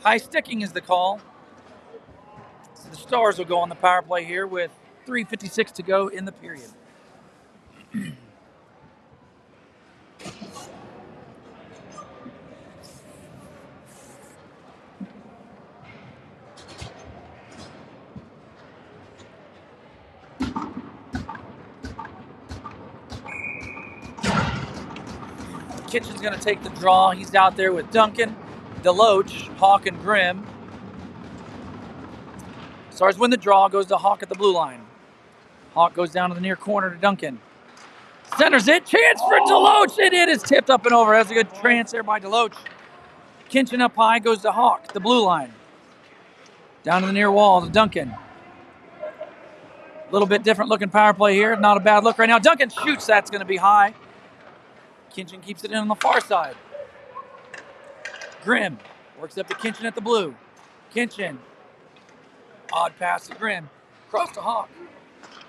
High sticking is the call. So the Stars will go on the power play here with 3:56 to go in the period. Kitchen's going to take the draw. He's out there with Duncan, Deloach, Hawk, and Grimm. Stars win the draw, goes to Hawk at the blue line. Hawk goes down to the near corner to Duncan. Centers it, chance for Deloach, and it is tipped up and over. That's a good trance there by Deloach. Kitchen up high, goes to Hawk, the blue line. Down to the near wall to Duncan. A little bit different looking power play here. Not a bad look right now. Duncan shoots, that's going to be high. Kinchin keeps it in on the far side. Grimm works up to Kinchin at the blue. Kinchin. Odd pass to Grimm. Cross to Hawk.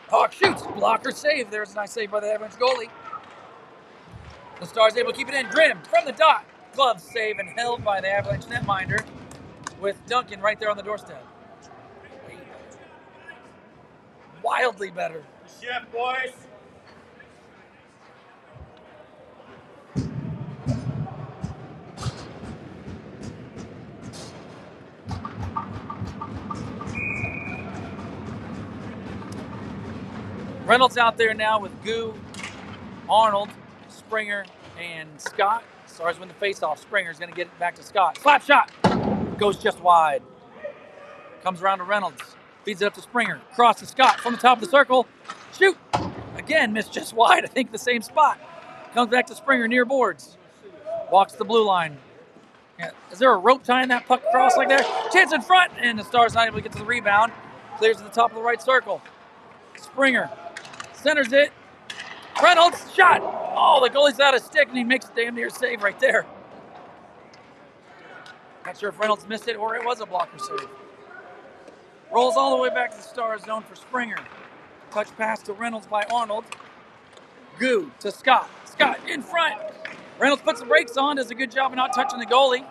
Hawk shoots. Blocker save. There's a nice save by the Avalanche goalie. The Stars able to keep it in. Grimm from the dot. Glove save and held by the Avalanche netminder with Duncan right there on the doorstep. Wildly better. Chef, boys. Reynolds out there now with Goo, Arnold, Springer, and Scott. Stars win the faceoff. Springer's going to get it back to Scott. Slap shot. Goes just wide. Comes around to Reynolds. Feeds it up to Springer. Cross to Scott from the top of the circle. Shoot. Again, missed just wide. I think the same spot. Comes back to Springer near boards. Walks the blue line. Yeah. Is there a rope tying that puck across like there? Chance in front. And the Stars not able to get to the rebound. Clears to the top of the right circle. Springer centers it. Reynolds, shot. Oh, the goalie's out of stick, and he makes a damn near save right there. Not sure if Reynolds missed it or it was a blocker save. Rolls all the way back to the Stars zone for Springer. Touch pass to Reynolds by Arnold. Goo to Scott. Scott in front. Reynolds puts the brakes on, does a good job of not touching the goalie.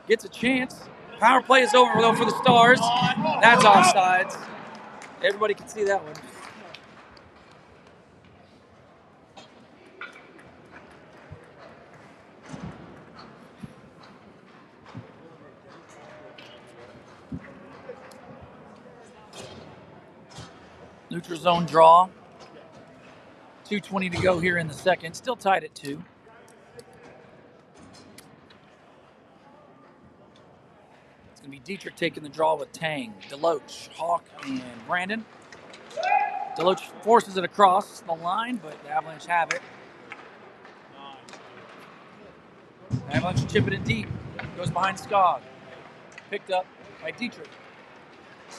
Gets a chance. Power play is over, though, for the Stars. That's offsides. Everybody can see that one. Neutral zone draw. 2:20 to go here in the second. Still tied at 2. It's going to be Dietrich taking the draw with Tang, Deloach, Hawk, and Brandon. Deloach forces it across the line, but the Avalanche have it. The Avalanche chip it in deep. Goes behind Skog. Picked up by Dietrich.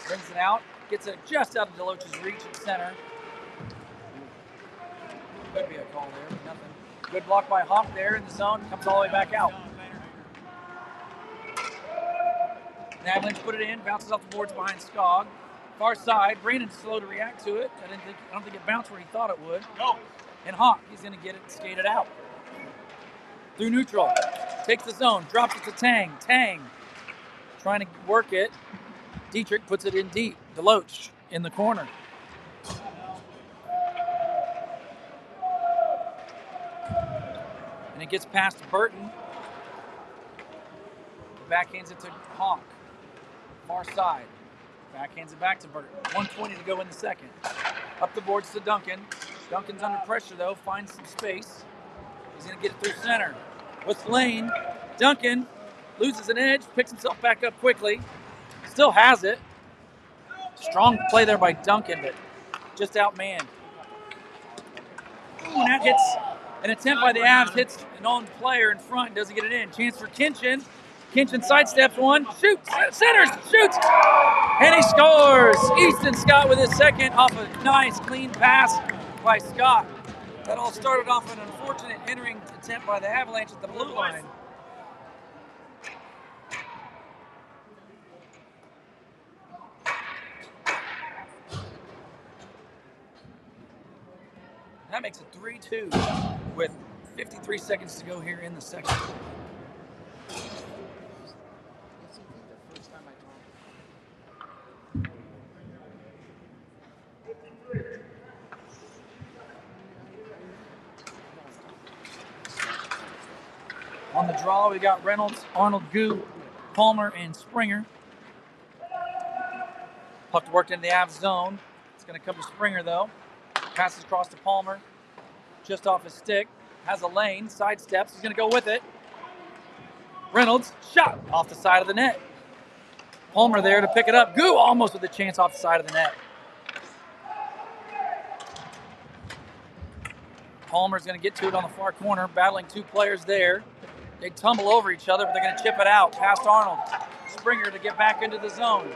Brings it out. Gets it just out of Deloach's reach at center. Could be a call there, but nothing. Good block by Hawk there in the zone. Comes all the way back out. The Avalanche put it in. Bounces off the boards behind Skog. Far side. Brandon's slow to react to it. I don't think it bounced where he thought it would. No. And Hawk, he's going to get it skated out. Through neutral. Takes the zone. Drops it to Tang. Tang trying to work it. Dietrich puts it in deep. Deloach in the corner. And it gets past Burton. Backhands it to Hawk. Far side. Backhands it back to Burton. 1:20 to go in the second. Up the boards to Duncan. Duncan's under pressure, though. Finds some space. He's going to get it through center. With Lane. Duncan loses an edge. Picks himself back up quickly. Still has it. Strong play there by Duncan, but just outmanned. Ooh, and that hits an attempt by the Avs. Hits an own player in front. Doesn't get it in. Chance for Kinchin. Kinchin sidesteps one. Shoots. Centers. Shoots. And he scores. Easton Scott with his second off a nice clean pass by Scott. That all started off an unfortunate entering attempt by the Avalanche at the blue line. 3-2 with 53 seconds to go here in the second. On the draw, we got Reynolds, Arnold, Goo, Palmer, and Springer. Puck worked into the Avs zone. It's going to come to Springer, though. Passes across to Palmer. Just off his stick. Has a lane. Sidesteps. He's going to go with it. Reynolds, shot off the side of the net. Palmer there to pick it up. Goo almost with a chance off the side of the net. Palmer's going to get to it on the far corner, battling two players there. They tumble over each other, but they're going to chip it out past Arnold. Springer to get back into the zone.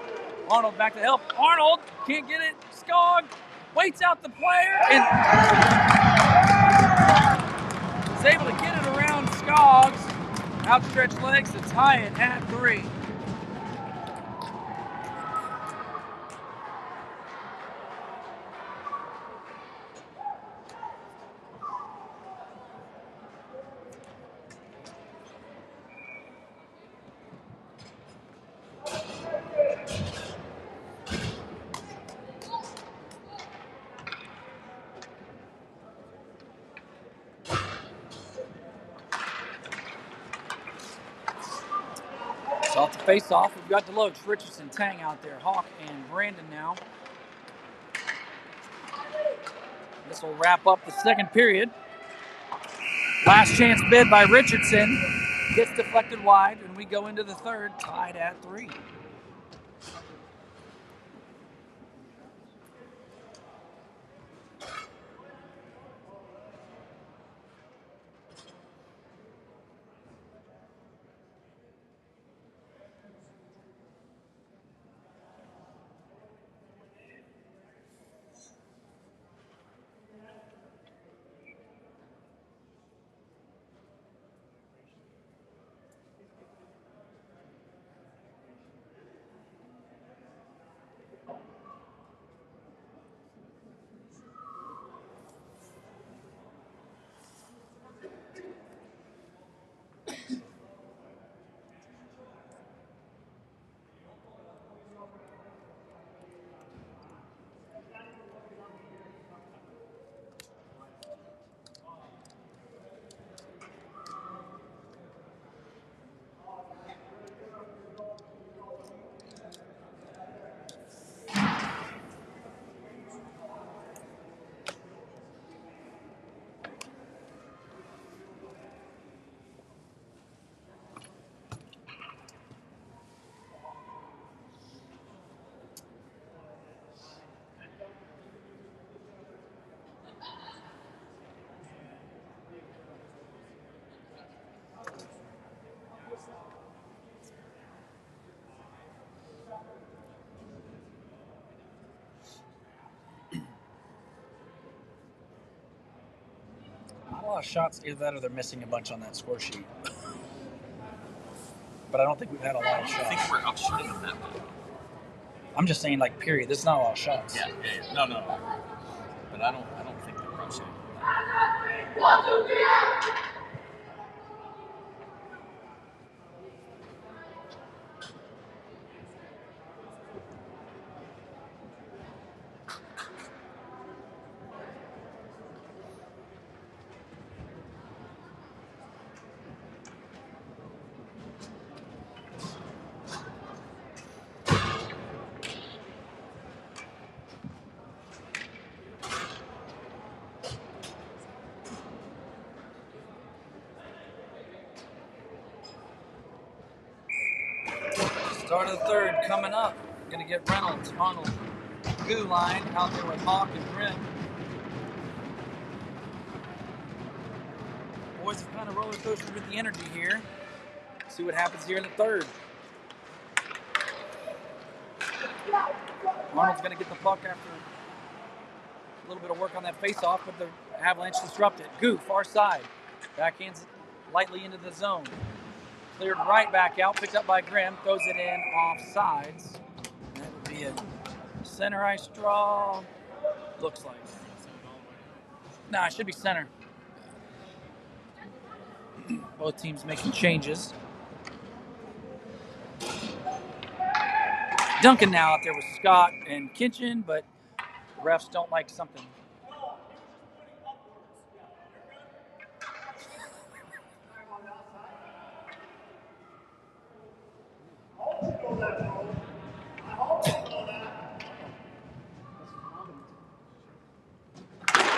Arnold back to help. Arnold can't get it. Skog waits out the player and is able to get it around Skog's outstretched legs to tie it at 3. Off the face-off, we've got Deloach, Richardson, Tang out there, Hawk and Brandon now. This will wrap up the second period. Last chance bid by Richardson. Gets deflected wide, and we go into the third, tied at 3. Not a lot of shots, either that or they're missing a bunch on that score sheet. But I don't think we've had a lot of shots. I think we're outshooting them that way. I'm just saying, like, period. This is not a lot of shots. Yeah. No. But I don't think they're outshooting. 1, 2, 3, out! Start of the third coming up. Going to get Reynolds, Arnold, Goo line out there with Hawk and Grimm. Boys have kind of roller coastered with the energy here. See what happens here in the third. Arnold's going to get the puck after a little bit of work on that face-off, but the Avalanche disrupt it. Goo, far side. Backhands it lightly into the zone. Cleared right back out, picked up by Grimm, throws it in off sides. That would be a center ice draw, looks like. Nah, it should be center. Both teams making changes. Duncan now out there with Scott and Kitchen, but the refs don't like something.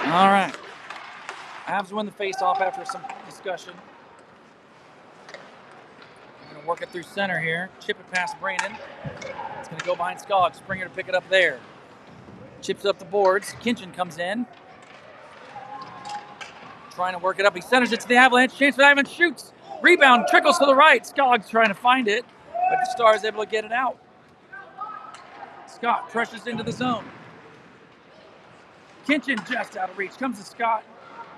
All right. Avs win the face-off after some discussion. We're going to work it through center here. Chip it past Brandon. It's going to go behind Skog. Springer to pick it up there. Chips up the boards. Kinchin comes in. Trying to work it up. He centers it to the Avalanche. Chance for the Avalanche. Shoots. Rebound. Trickles to the right. Skog's trying to find it, but the Star is able to get it out. Scott pressures into the zone. Kinchin just out of reach. Comes to Scott.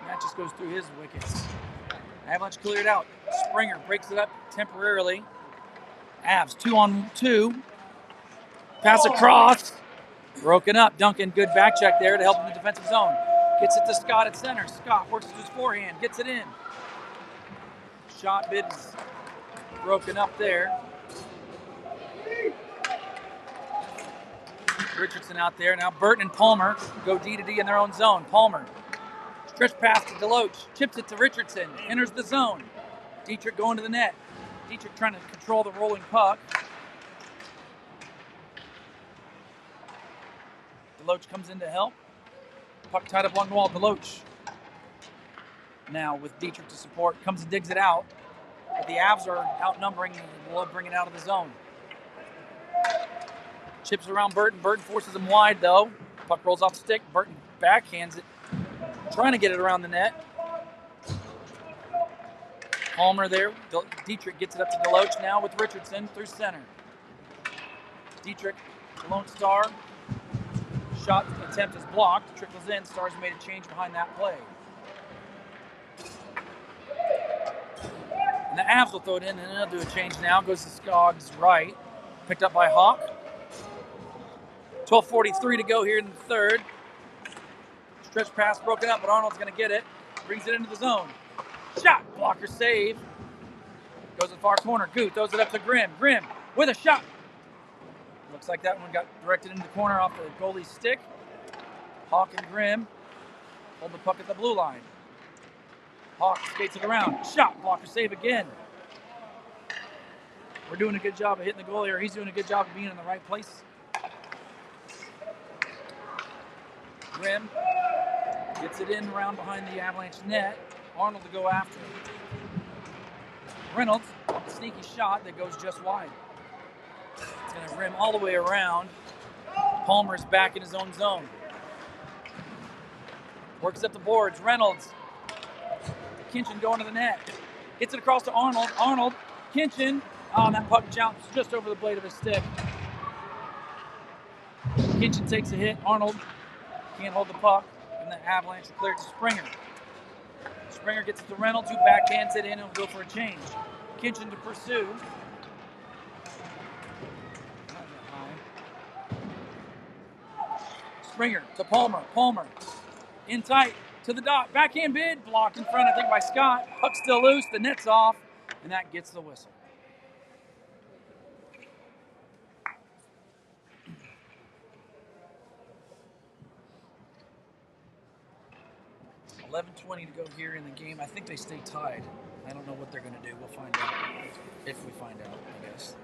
And that just goes through his wickets. Avalanche cleared out. Springer breaks it up temporarily. Avs 2-on-2. Pass across. Broken up. Duncan, good back check there to help in the defensive zone. Gets it to Scott at center. Scott works with his forehand. Gets it in. Shot bid is broken up there. Richardson out there. Now Burton and Palmer go D to D in their own zone. Palmer. Stretch pass to Deloach. Chips it to Richardson. Enters the zone. Dietrich going to the net. Dietrich trying to control the rolling puck. Deloach comes in to help. Puck tied up along the wall. Deloach now with Dietrich to support. Comes and digs it out. But the Avs are outnumbering and will bring it out of the zone. Chips around Burton. Burton forces him wide though. Puck rolls off the stick. Burton backhands it. Trying to get it around the net. Palmer there. Dietrich gets it up to Deloach now with Richardson through center. Dietrich, the Lone Star. Shot attempt is blocked. Trickles in. Stars made a change behind that play. And the Avs will throw it in, and they'll do a change now. Goes to Skog's right. Picked up by Hawk. 12:43 to go here in the third. Stretch pass broken up, but Arnold's going to get it. Brings it into the zone. Shot. Blocker save. Goes to the far corner. Goo throws it up to Grimm. Grimm with a shot. Looks like that one got directed into the corner off the goalie's stick. Hawk and Grimm hold the puck at the blue line. Hawk skates it around. Shot. Blocker save again. We're doing a good job of hitting the goalie, or he's doing a good job of being in the right place. Grimm gets it in around behind the Avalanche net. Arnold to go after him. Reynolds, sneaky shot that goes just wide. It's going to rim all the way around. Palmer's back in his own zone. Works up the boards. Reynolds. Kinchin going to the net. Gets it across to Arnold. Arnold. Kinchin. Oh, and that puck jumps just over the blade of his stick. Kinchin takes a hit. Arnold can't hold the puck. And the Avalanche are cleared to Springer. Springer gets it to Reynolds, who backhands it in and will go for a change. Kinchin to pursue. Springer to Palmer. Palmer in tight to the dot. Backhand bid. Blocked in front, I think, by Scott. Puck still loose. The net's off. And that gets the whistle. $11:20 to go here in the game. I think they stay tied. I don't know what they're going to do. We'll find out. If we find out, I guess.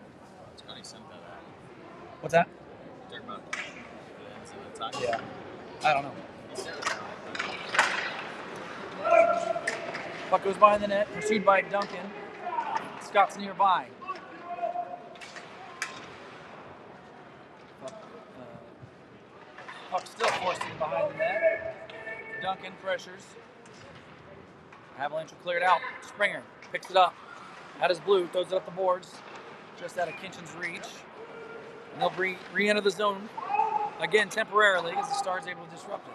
Tony sent that out. What's that? Talking about the ends of the time. Yeah. I don't know. He said it. Puck goes by the net, pursued by Duncan. Scott's nearby. Puck still forced in behind the net. Duncan pressures. Avalanche will clear it out. Springer picks it up. Out his blue, throws it up the boards. Just out of Kinchin's reach. And they'll re-enter the zone again temporarily as the Stars able to disrupt it.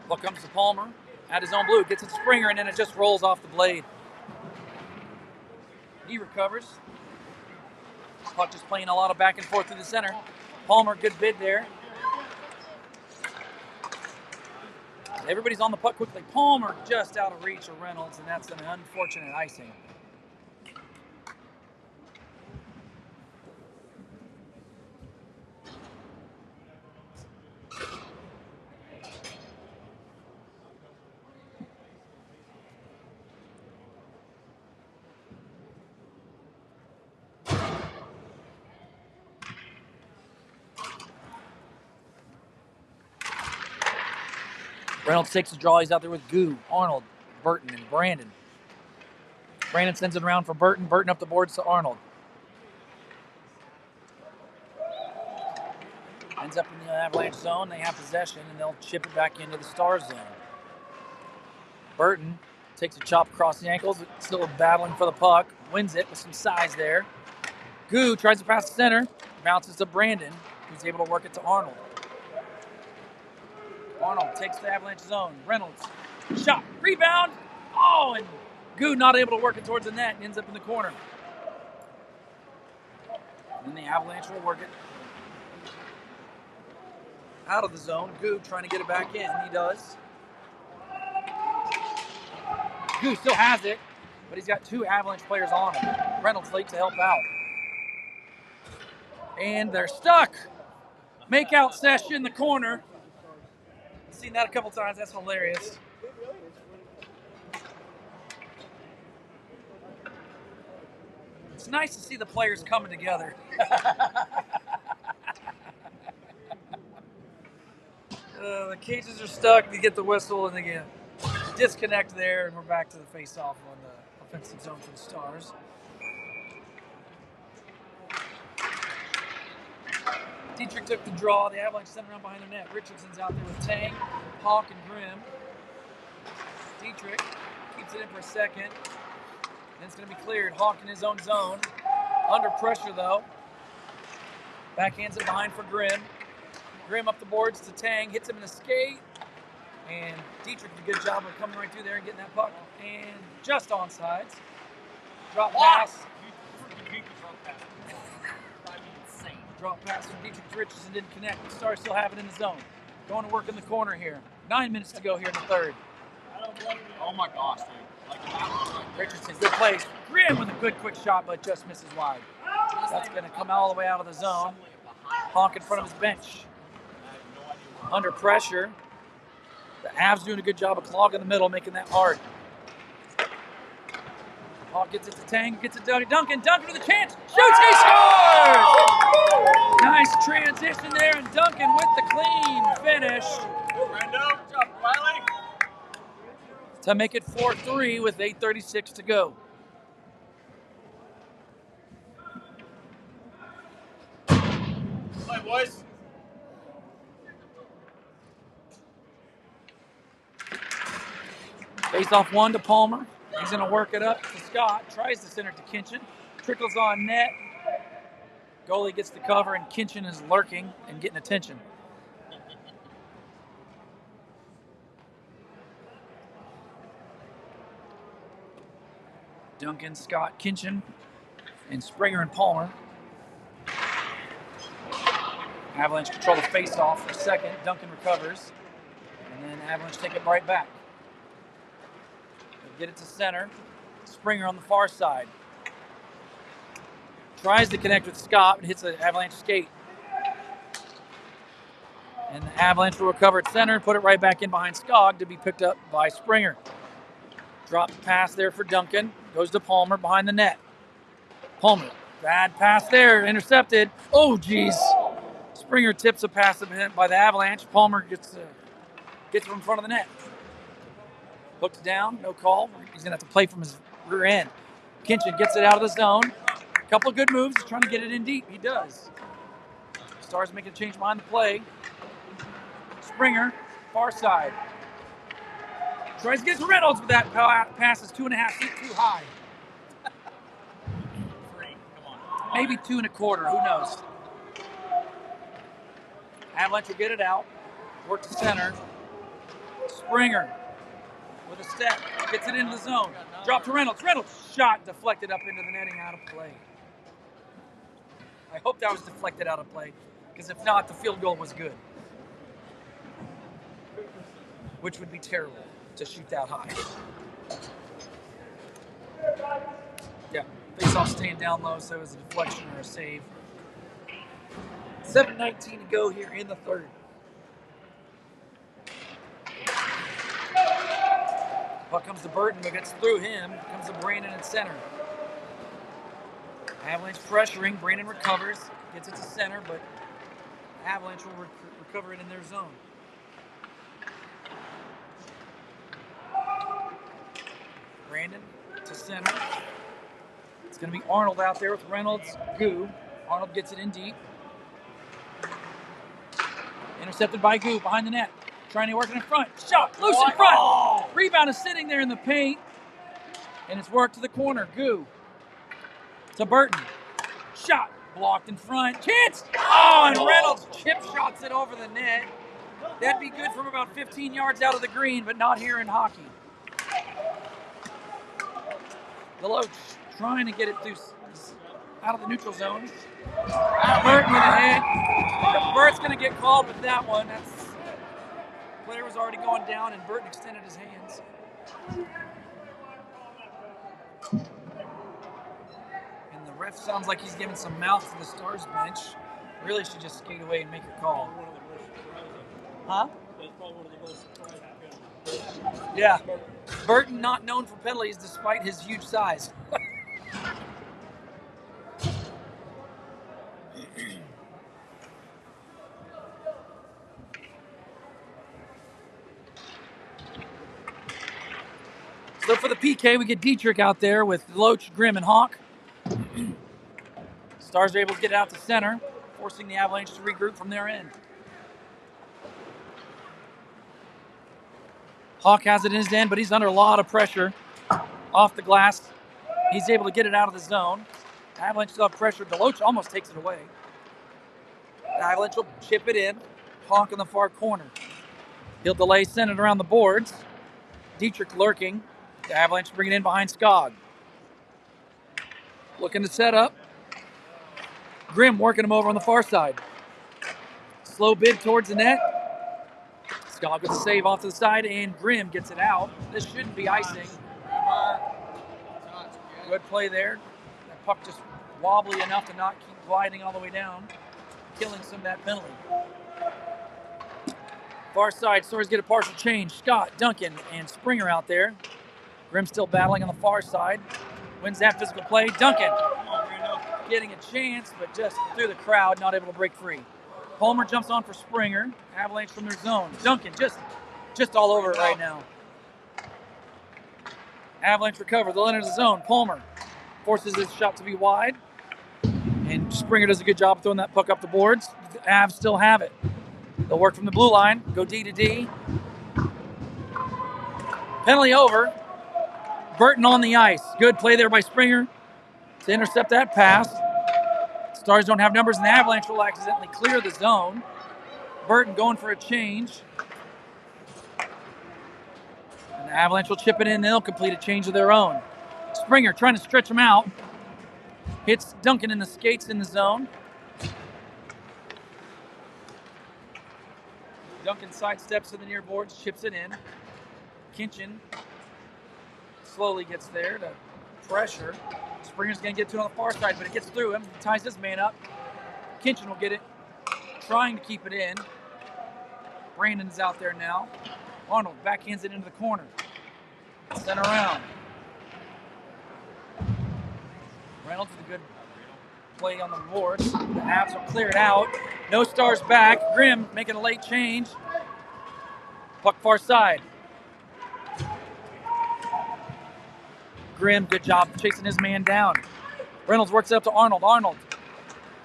Puck comes to Palmer. At his own blue, gets it to Springer, and then it just rolls off the blade. He recovers. Puck just playing a lot of back and forth through the center. Palmer, good bid there. Everybody's on the puck quickly. Palmer just out of reach of Reynolds, and that's an unfortunate icing. Reynolds takes the draw. He's out there with Goo, Arnold, Burton, and Brandon. Brandon sends it around for Burton. Burton up the boards to Arnold. Ends up in the Avalanche zone. They have possession, and they'll chip it back into the Star zone. Burton takes a chop across the ankles, still battling for the puck. Wins it with some size there. Goo tries to pass the center. Bounces to Brandon, who's able to work it to Arnold. Arnold takes the Avalanche zone. Reynolds, shot, rebound. Oh, and Goo not able to work it towards the net and ends up in the corner. And the Avalanche will work it out of the zone. Goo trying to get it back in. He does. Goo still has it, but he's got two Avalanche players on him. Reynolds late to help out. And they're stuck. Make out session in the corner. Seen that a couple times. That's hilarious. It's nice to see the players coming together. The cages are stuck. They get the whistle and they get disconnect there, and we're back to the face-off on the offensive zone for the Stars. Dietrich took the draw. The Avalanche sent around behind the net. Richardson's out there with Tang, Hawk, and Grimm. Dietrich keeps it in for a second. Then it's going to be cleared. Hawk in his own zone. Under pressure, though. Backhands it behind for Grimm. Grimm up the boards to Tang. Hits him in the skate. And Dietrich did a good job of coming right through there and getting that puck. And just onside. Drop pass. Drop pass from Dietrich to Richardson, didn't connect. The Stars still have it in the zone. Going to work in the corner here. 9 minutes to go here in the third. Oh my gosh, dude. Richardson, good plays. Grimm with a good quick shot, but just misses wide. That's going to come all the way out of the zone. Hawk in front of his bench. Under pressure. The Avs doing a good job of clogging the middle, making that hard. Hawk gets it to Tang, gets it to Duncan. Duncan with a chance. Shoots, he scores! Nice transition there, and Duncan with the clean finish. To make it 4-3 with 8:36 to go. Play, boys. Face off one to Palmer. He's going to work it up to Scott. Tries to center to Kinchin. Trickles on net. Goalie gets the cover, and Kinchin is lurking and getting attention. Duncan, Scott, Kinchin, and Springer and Palmer. Avalanche control the face-off for a second. Duncan recovers. And then Avalanche take it right back. Get it to center. Springer on the far side. Tries to connect with Scott, but hits an Avalanche skate. And the Avalanche will recover at center and put it right back in behind Skog to be picked up by Springer. Drop pass there for Duncan. Goes to Palmer behind the net. Palmer, bad pass there, intercepted. Oh, geez. Springer tips a pass by the Avalanche. Palmer gets him in front of the net. Hooked down, no call. He's going to have to play from his rear end. Kinchin gets it out of the zone. A couple of good moves. He's trying to get it in deep. He does. Stars making a change behind the play. Springer, far side. Tries to get to Reynolds, but that pass is 2.5 feet too high. Maybe 2 1/4. Who knows? Avalanche will get it out. Work to center. Springer with a step. Gets it into the zone. Drop to Reynolds. Reynolds shot deflected up into the netting, out of play. I hope that was deflected out of play, because if not, the field goal was good. which would be terrible to shoot that high. Yeah, face-off staying down low, so it was a deflection or a save. 7:19 to go here in the third. Puck comes to Burton, but gets through him. Comes to Brandon at center. Avalanche pressuring. Brandon recovers. Gets it to center, but Avalanche will recover it in their zone. Brandon to center. It's going to be Arnold out there with Reynolds. Goo. Arnold gets it in deep. Intercepted by Goo behind the net. Trying to work it in front. Shot. Loose in front. Oh. Rebound is sitting there in the paint. And it's worked to the corner. Goo. To Burton. Shot. Blocked in front. Chance. Oh, and Reynolds chip shots it over the net. That'd be good from about 15 yards out of the green, but not here in hockey. Deloach trying to get it through out of the neutral zone. Burton with a hit. Burt's going to get called with that one. Player was already going down, and Burton extended his hands. And the ref sounds like he's giving some mouth to the Stars bench. Really should just skate away and make a call. Huh? That's probably one of the most surprising. Yeah. Burton not known for penalties despite his huge size. So for the PK, we get Dietrich out there with Loach, Grimm, and Hawk. Stars are able to get it out to center, forcing the Avalanche to regroup from their end. Hawk has it in his end, but he's under a lot of pressure off the glass. He's able to get it out of the zone. Avalanche still have pressure. Deloach almost takes it away. The Avalanche will chip it in. Hawk in the far corner. He'll delay, send it around the boards. Dietrich lurking. The Avalanche bring it in behind Skog. Looking to set up. Grimm working him over on the far side. Slow bid towards the net. Skog with a save off to the side, and Grimm gets it out. This shouldn't be icing. Good play there. That puck just wobbly enough to not keep gliding all the way down, killing some of that penalty. Far side, Stars get a partial change. Scott, Duncan, and Springer out there. Grimm still battling on the far side. Wins that physical play. Duncan getting a chance, but just through the crowd, not able to break free. Palmer jumps on for Springer. Avalanche from their zone. Duncan just all over it right now. Avalanche recover. They'll enter the zone. Palmer forces his shot to be wide. And Springer does a good job of throwing that puck up the boards. The Avs still have it. They'll work from the blue line. Go D to D. Penalty over. Burton on the ice. Good play there by Springer to intercept that pass. Stars don't have numbers, and the Avalanche will accidentally clear the zone. Burton going for a change. And the Avalanche will chip it in, and they'll complete a change of their own. Springer trying to stretch him out. Hits Duncan in the skates in the zone. Duncan sidesteps to the near boards, chips it in. Kinchin slowly gets there to pressure. Springer's going to get to it on the far side, but it gets through him. He ties his man up. Kinchin will get it, trying to keep it in. Brandon's out there now. Arnold backhands it into the corner. Sent around. Reynolds with a good play on the boards. The Avs will clear it out. No Stars back. Grimm making a late change. Puck far side. Grimm, good job chasing his man down. Reynolds works it up to Arnold. Arnold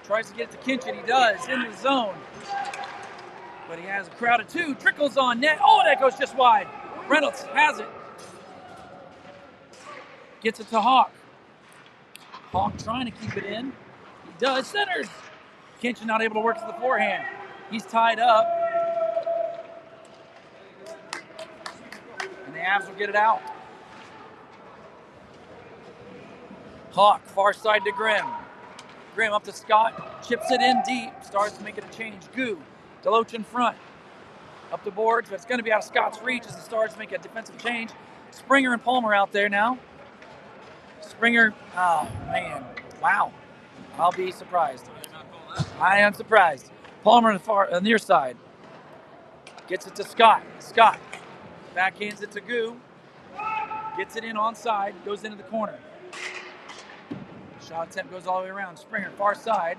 tries to get it to Kinchin. He does, in the zone. But he has a crowd of two. Trickles on net. Oh, that goes just wide. Reynolds has it. Gets it to Hawk. Hawk trying to keep it in. He does. Centers. Kinchin not able to work to the forehand. He's tied up. And the Avs will get it out. Hawk, far side to Grimm. Grimm up to Scott, chips it in deep, starts to make it a change. Goo, Deloach in front. Up the boards, but it's going to be out of Scott's reach as the Stars make a defensive change. Springer and Palmer out there now. Springer, oh man, wow. I'll be surprised. I am surprised. Palmer on the near side. Gets it to Scott. Scott backhands it to Goo. Gets it in onside, goes into the corner. Shot attempt goes all the way around. Springer, far side.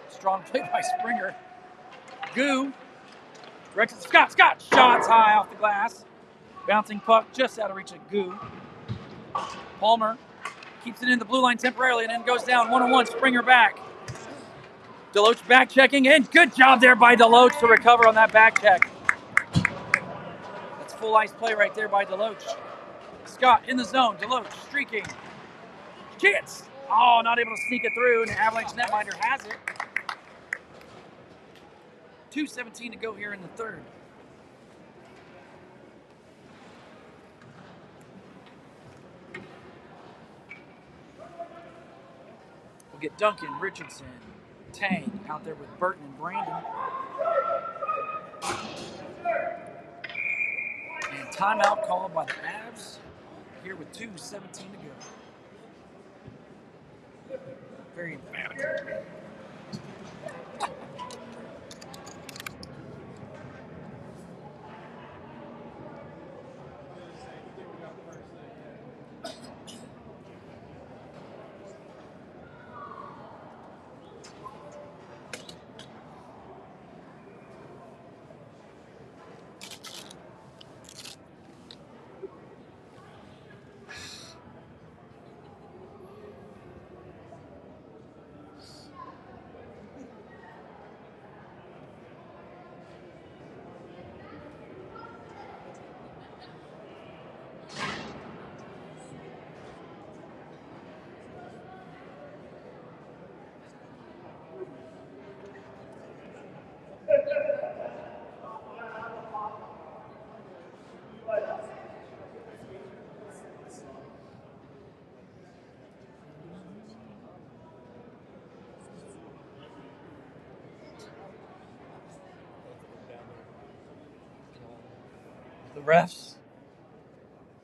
Strong play by Springer. Goo. Directs it to Scott. Scott shots high off the glass. Bouncing puck just out of reach of Goo. Palmer keeps it in the blue line temporarily and then goes down 1-on-1. Springer back. Deloach back checking in. Good job there by Deloach to recover on that back check. That's full ice play right there by Deloach. Scott in the zone. Deloach streaking. Chance. Oh, not able to sneak it through, and the Avalanche netminder has it. 2:17 to go here in the third. We'll get Duncan, Richardson, Tang out there with Burton and Brandon. And timeout called by the Avs here with 2:17 to go. Very emphatic. The refs?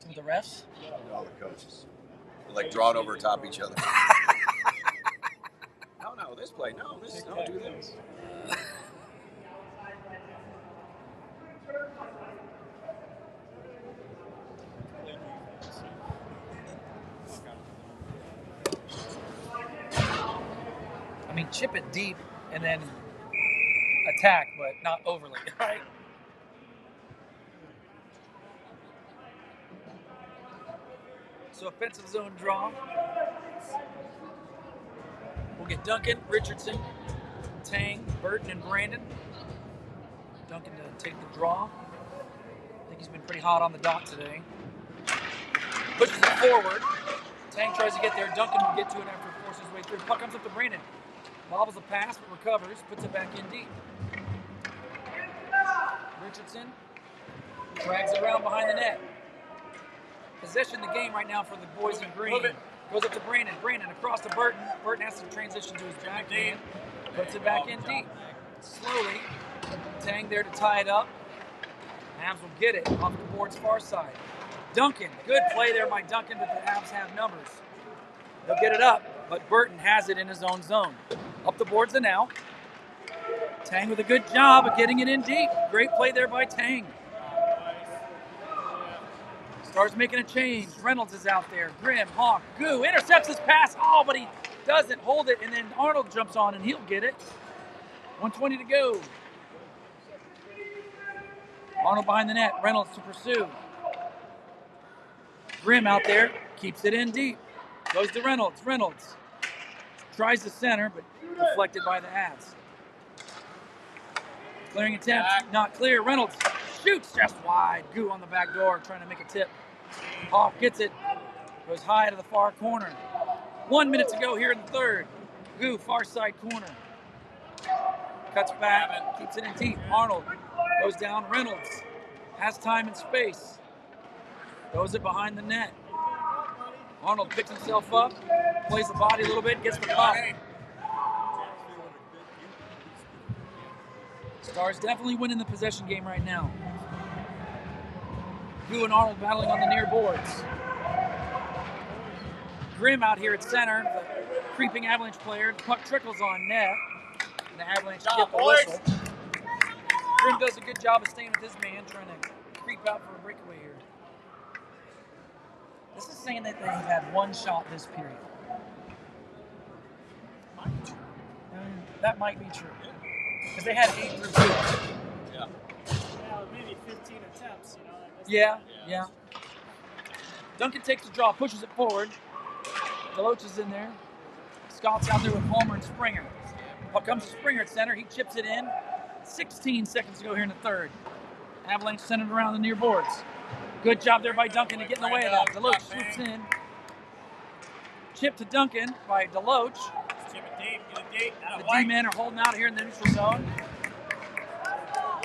Some of the refs? All the coaches. They're like drawn over top each other. No, this play. No, this. No, do this. I mean, chip it deep and then attack, but not overly, right? So offensive zone draw. We'll get Duncan, Richardson, Tang, Burton, and Brandon. Duncan to take the draw. I think he's been pretty hot on the dot today. Pushes it forward. Tang tries to get there. Duncan will get to it after he forces his way through. Puck comes up to Brandon. Bobbles a pass, but recovers. Puts it back in deep. Richardson drags it around behind the net. Possession the game right now for the boys in green. Goes up to Brandon. Brandon across to Burton. Burton has to transition to his backhand. Puts it back in deep. Slowly. Tang there to tie it up. Avs will get it off the board's far side. Duncan. Good play there by Duncan, but the Avs have numbers. They'll get it up, but Burton has it in his own zone. Up the boards and now. Tang with a good job of getting it in deep. Great play there by Tang. Stars making a change. Reynolds is out there. Grimm, Hawk, Goo intercepts his pass. Oh, but he doesn't hold it. And then Arnold jumps on and he'll get it. 1:20 to go. Arnold behind the net. Reynolds to pursue. Grimm out there. Keeps it in deep. Goes to Reynolds. Reynolds tries the center, but deflected by the Avs. Clearing attempt. Not clear. Reynolds shoots just wide. Goo on the back door trying to make a tip. Hawk gets it. Goes high to the far corner. 1 minute to go here in the third. Goo, far side corner. Cuts back. Keeps it in deep. Arnold goes down. Reynolds has time and space. Throws it behind the net. Arnold picks himself up. Plays the body a little bit. Gets the puck. Stars definitely winning the possession game right now. Gu and Arnold battling on the near boards. Grimm out here at center, the creeping Avalanche player. The puck trickles on net. And the Avalanche get the whistle. Grimm does a good job of staying with his man, trying to creep out for a breakaway here. This is saying that they've had one shot this period. That might be true. Because they had 8 through 2. Yeah, maybe 15 attempts, you know. Yeah. Duncan takes the draw, pushes it forward. Deloach is in there. Scott's out there with Palmer and Springer. Puck comes to Springer at center. He chips it in. 16 seconds to go here in the third. Avalanche centered around the near boards. Good job there by Duncan to get in the way of that. Deloach swoops in. Chip to Duncan by Deloach. The D-men are holding out here in the neutral zone.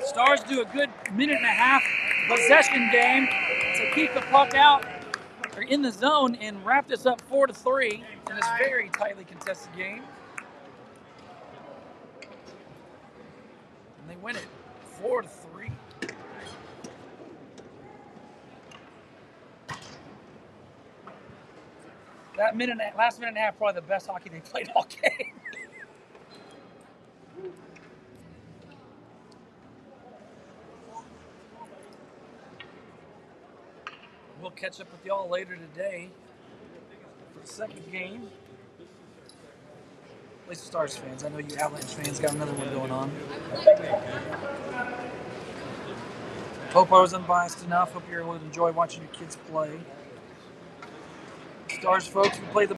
Stars do a good minute and a half possession game to keep the puck out or in the zone and wrap this up 4-3 in this very tightly contested game. And they win it 4-3. That last minute and a half, probably the best hockey they played all game. We'll catch up with y'all later today for the second game. At least the Stars fans. I know you Avalanche fans got another one going on. Hope I was unbiased enough. Hope you're able to enjoy watching your kids play. Stars folks, we play the